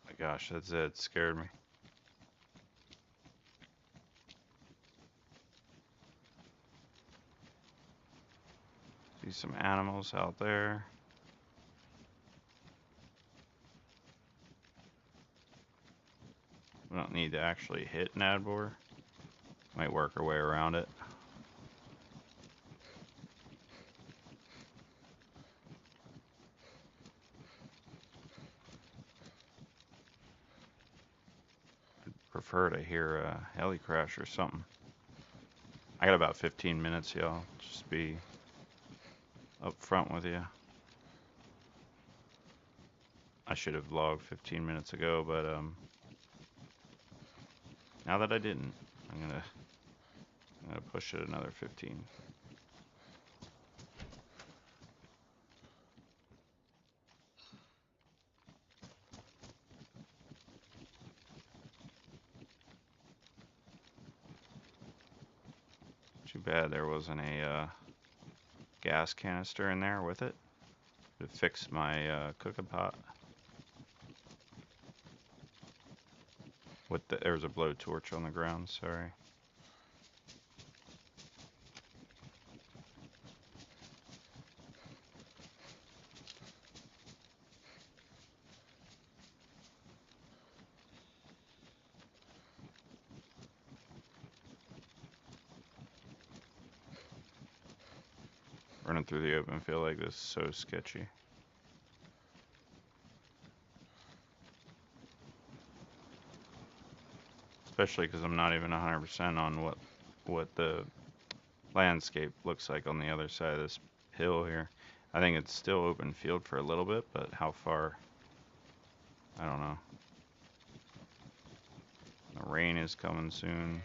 My gosh, that's it. It scared me. See some animals out there. We don't need to actually hit Nadbor. Might work our way around it. Prefer to hear a heli crash or something. I got about 15 minutes, y'all. Just be up front with you. I should have logged 15 minutes ago, but now that I didn't, I'm gonna push it another 15. Too bad there wasn't a gas canister in there with it to fix my cooking pot. There's a blowtorch on the ground. Sorry. Running through the open field like this is so sketchy. Especially because I'm not even 100% on what the landscape looks like on the other side of this hill here. I think it's still open field for a little bit, but how far? I don't know. The rain is coming soon.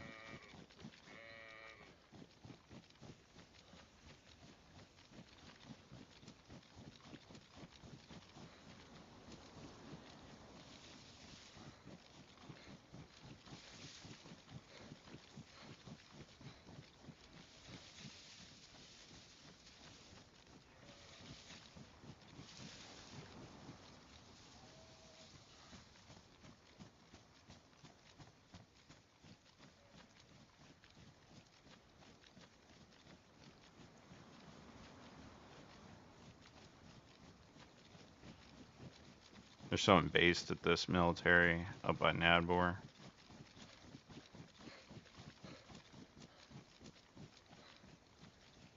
There's someone based at this military up by Nadbor.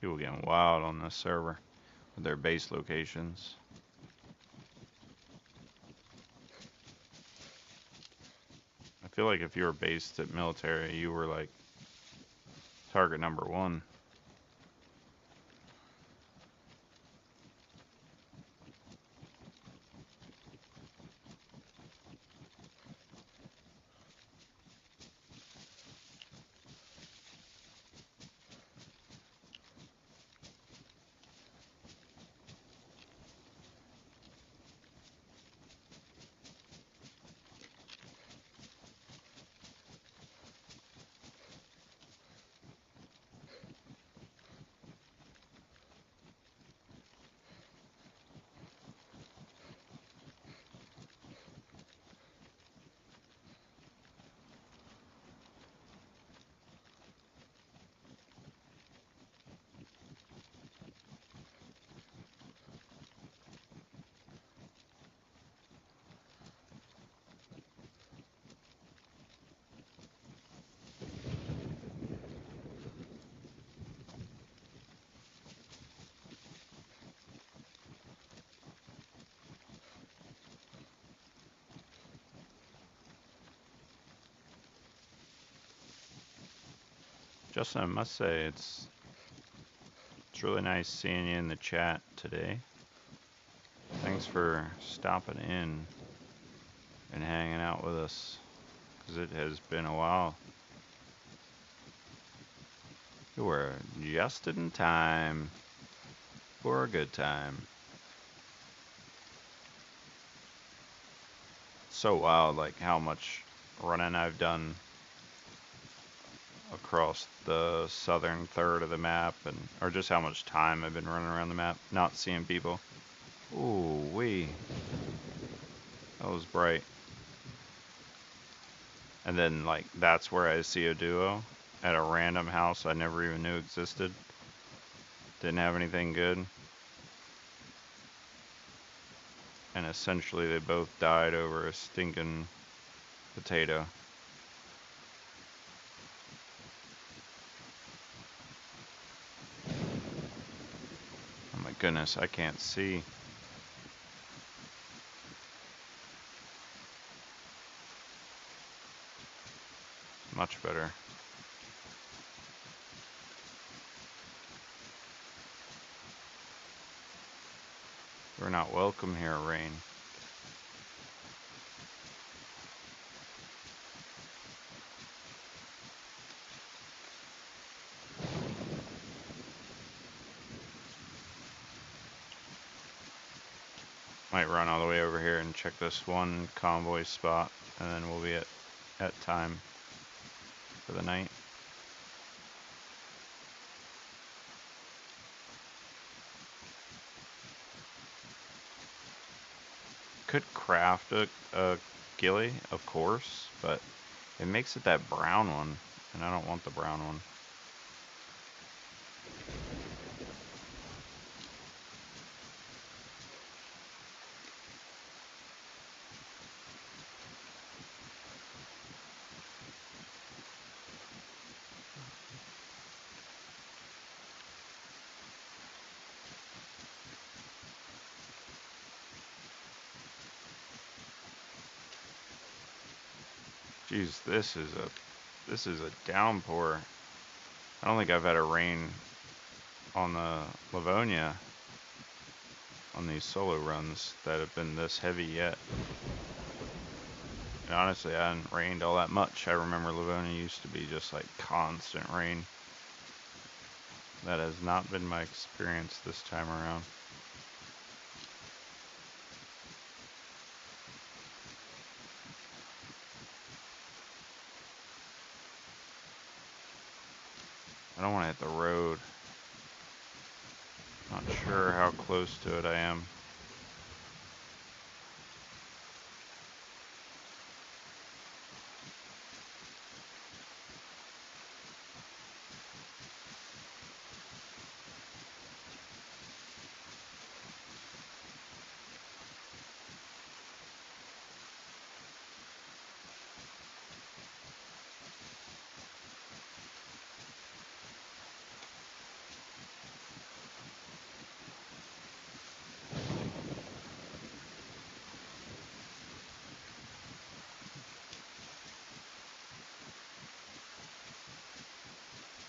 People getting wild on this server with their base locations. I feel like if you were based at military, you were like target number one. Justin, I must say it's really nice seeing you in the chat today. Thanks for stopping in and hanging out with us, because it has been a while. You were just in time for a good time. So wild, like how much running I've done across the southern third of the map, and or just how much time I've been running around the map, not seeing people. Ooh wee, that was bright. And then like that's where I see a duo at a random house I never even knew existed. Didn't have anything good. And essentially they both died over a stinking potato. Oh my goodness, I can't see. Much better. We're not welcome here, Rain. Might run all the way over here and check this one convoy spot, and then we'll be at time for the night. Could craft a ghillie, of course, but it makes it that brown one, and I don't want the brown one. Jeez, this is a downpour. I don't think I've had a rain on the Livonia on these solo runs that have been this heavy yet. And honestly, I hadn't rained all that much. I remember Livonia used to be just like constant rain. That has not been my experience this time around. I don't want to hit the road. Not sure how close to it I am.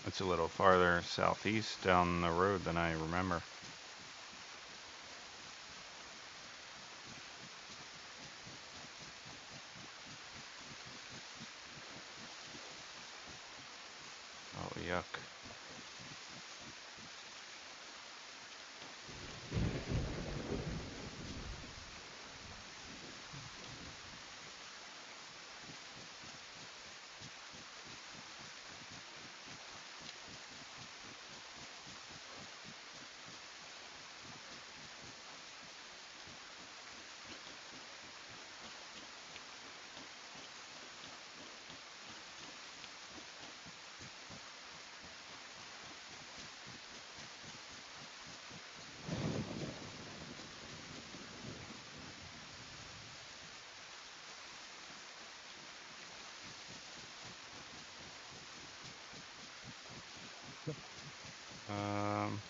It's a little farther southeast down the road than I remember. Oh, yuck. Um,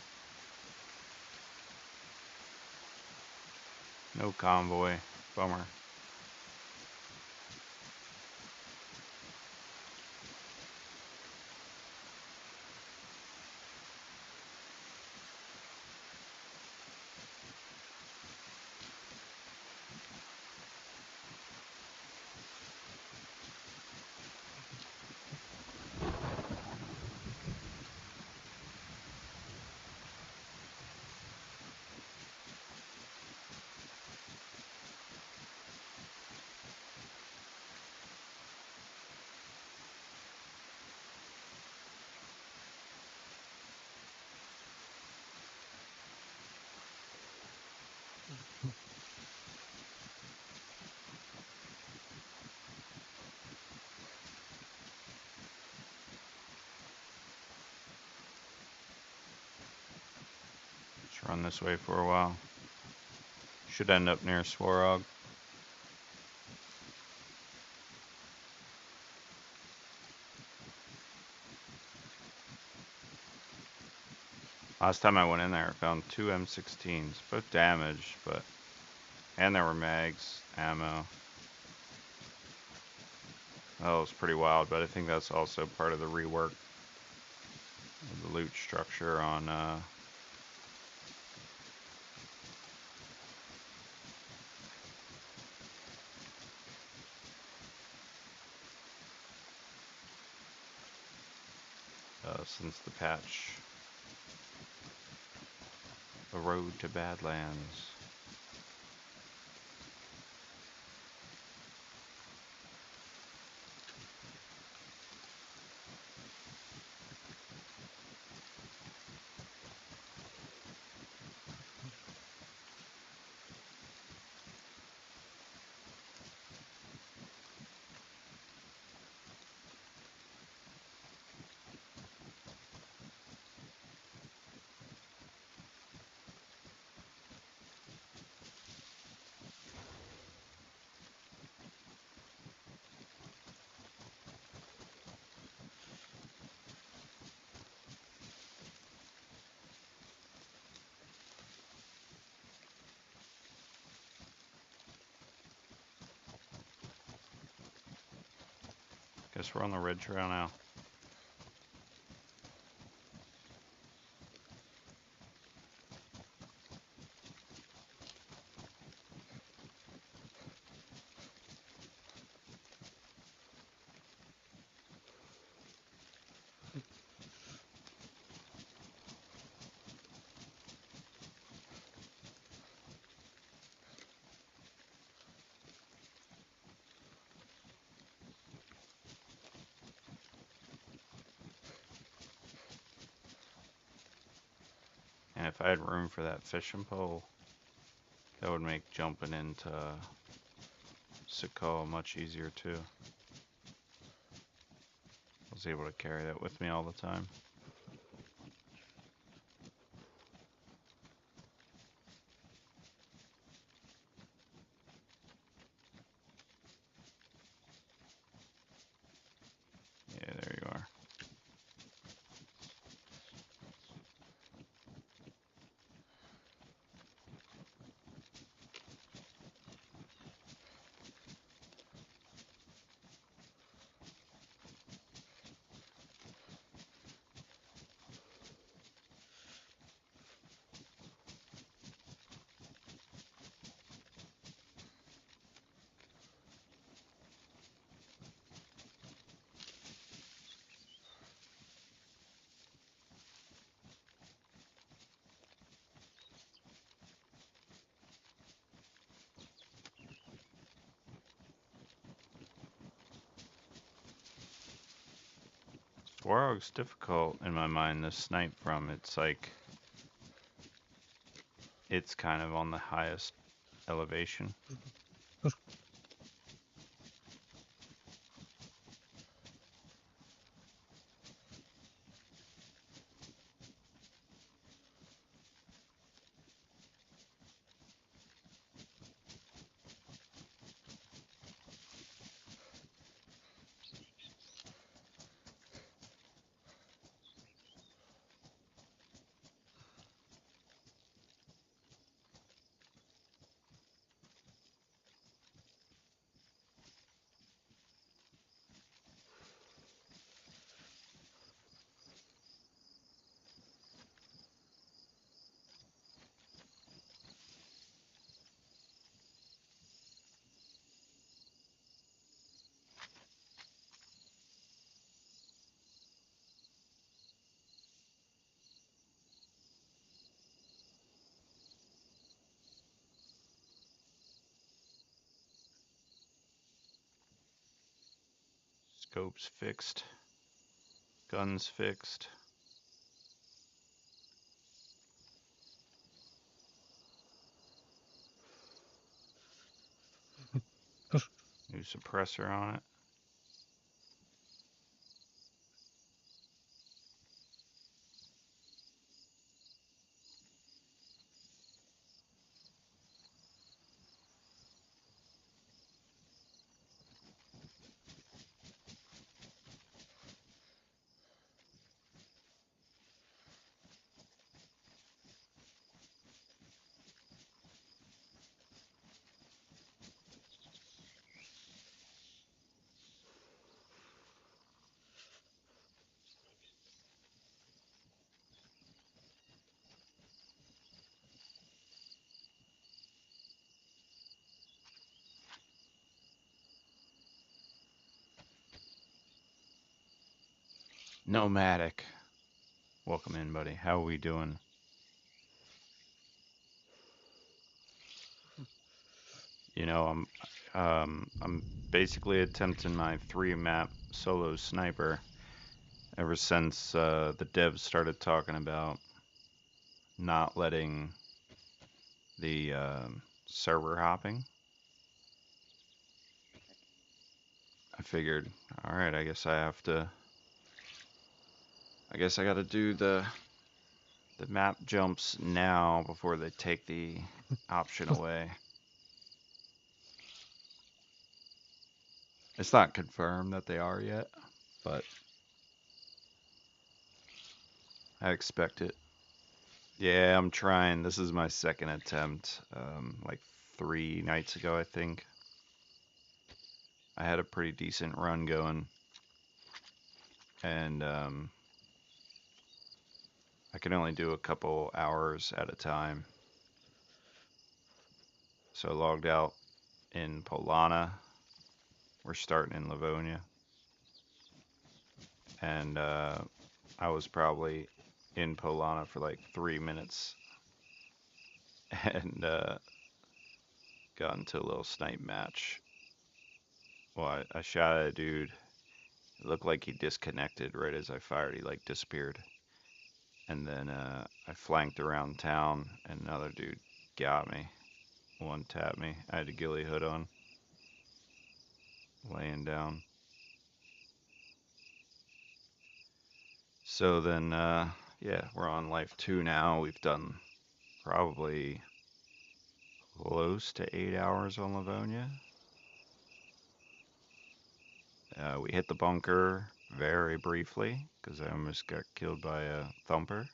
no convoy. Bummer. Let's run this way for a while. Should end up near Swarog. Last time I went in there, I found 2 M16s, both damaged, and there were mags, ammo. That was pretty wild, but I think that's also part of the rework of the loot structure on since the patch, The Road to Badlands. Guess we're on the red trail now. And if I had room for that fishing pole, that would make jumping into Sokoa much easier too. I was able to carry that with me all the time. Yeah, there you are. Warhog's difficult in my mind to snipe from. It's like it's kind of on the highest elevation. Scopes fixed. Guns fixed. New suppressor on it. Nomadic. Welcome in, buddy. How are we doing? I'm basically attempting my 3 map solo sniper ever since the devs started talking about not letting the server hopping. I figured, all right, I guess I got to do the map jumps now before they take the option away. It's not confirmed that they are yet, but I expect it. Yeah, I'm trying. This is my second attempt. Like 3 nights ago, I think. I had a pretty decent run going, and I can only do a couple hours at a time. So I logged out in Polana. We're starting in Livonia, and I was probably in Polana for like 3 minutes, and got into a little snipe match. Well, I shot at a dude. It looked like he disconnected right as I fired. He like disappeared. And then I flanked around town, and another dude got me. One tapped me. I had a ghillie hood on, laying down. So then, yeah, we're on life 2 now. We've done probably close to 8 hours on Livonia. We hit the bunker very briefly because I almost got killed by a thumper.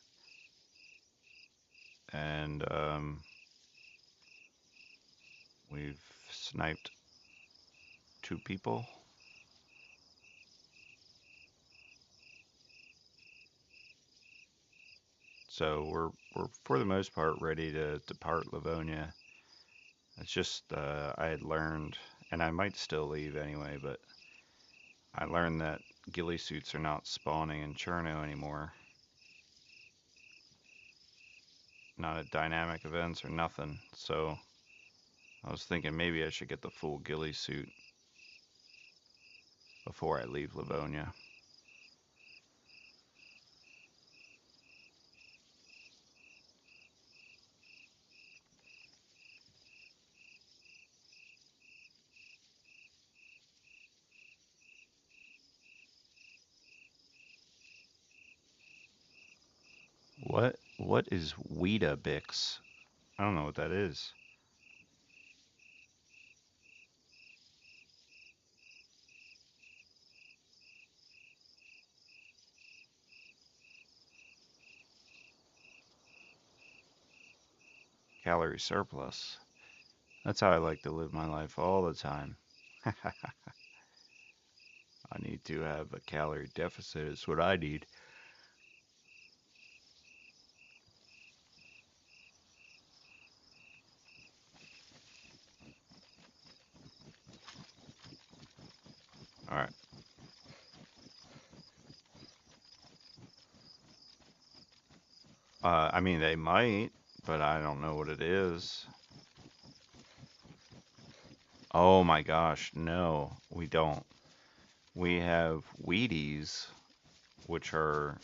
And we've sniped 2 people. So we're for the most part ready to depart Livonia. It's just I had learned, and I might still leave anyway, but I learned that ghillie suits are not spawning in Cherno anymore. Not at dynamic events or nothing. So I was thinking maybe I should get the full ghillie suit before I leave Livonia. What is Weetabix? I don't know what that is. Calorie surplus. That's how I like to live my life all the time. I need to have a calorie deficit, is what I need. All right. I mean, they might, but I don't know what it is. Oh my gosh, no, we don't. We have Wheaties, which are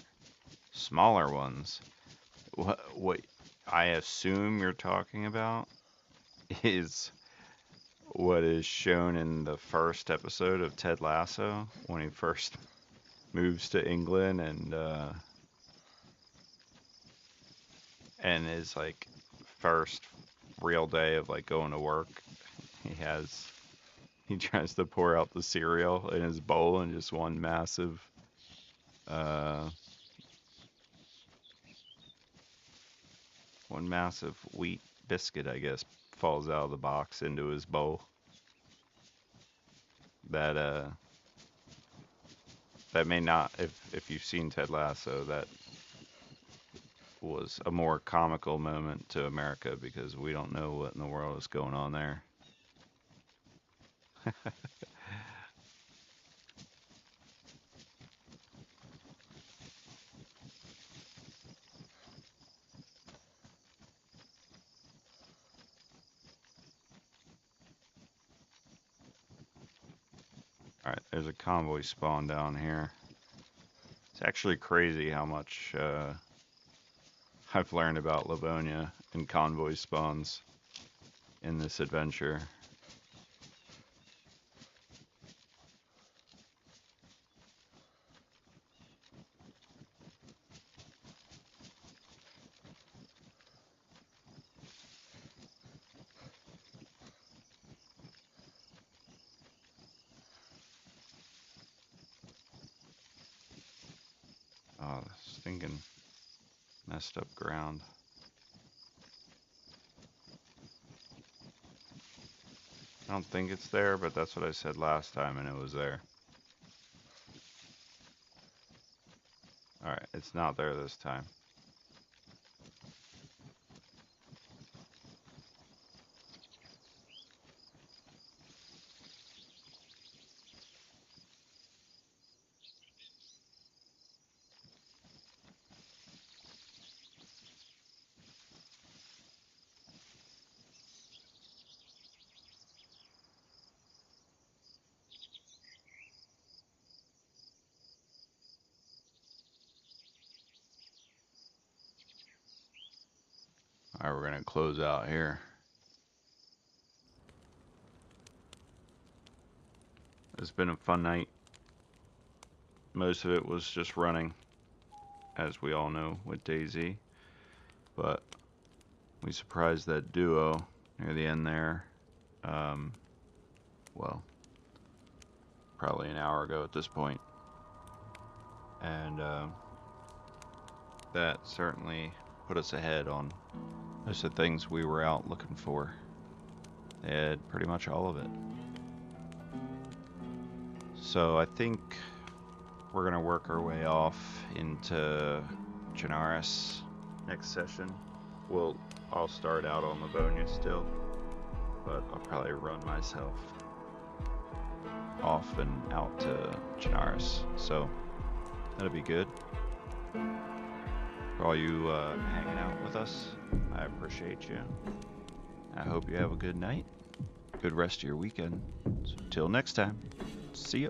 smaller ones. What I assume you're talking about is what is shown in the first episode of Ted Lasso when he first moves to England and his like first real day of like going to work. He has he tries to pour out the cereal in his bowl and just uh one massive wheat biscuit, I guess, falls out of the box into his bowl. That that may not, if you've seen Ted Lasso, that was a more comical moment to America because we don't know what in the world is going on there. All right, there's a convoy spawn down here. It's actually crazy how much I've learned about Livonia and convoy spawns in this adventure. Oh, stinking messed up ground. I don't think it's there, but that's what I said last time, and it was there. Alright, it's not there this time. Alright, we're gonna close out here. It's been a fun night. Most of it was just running, as we all know, with DayZ. But we surprised that duo near the end there. Um, well, probably an hour ago at this point. And that certainly put us ahead on most of the things we were out looking for. They had pretty much all of it. So I think we're going to work our way off into Chinaris next session. I'll start out on Livonia still, but I'll probably run myself off and out to Chinaris. So that'll be good. For all you hanging out with us, I appreciate you. I hope you have a good night, good rest of your weekend. So till next time, see ya.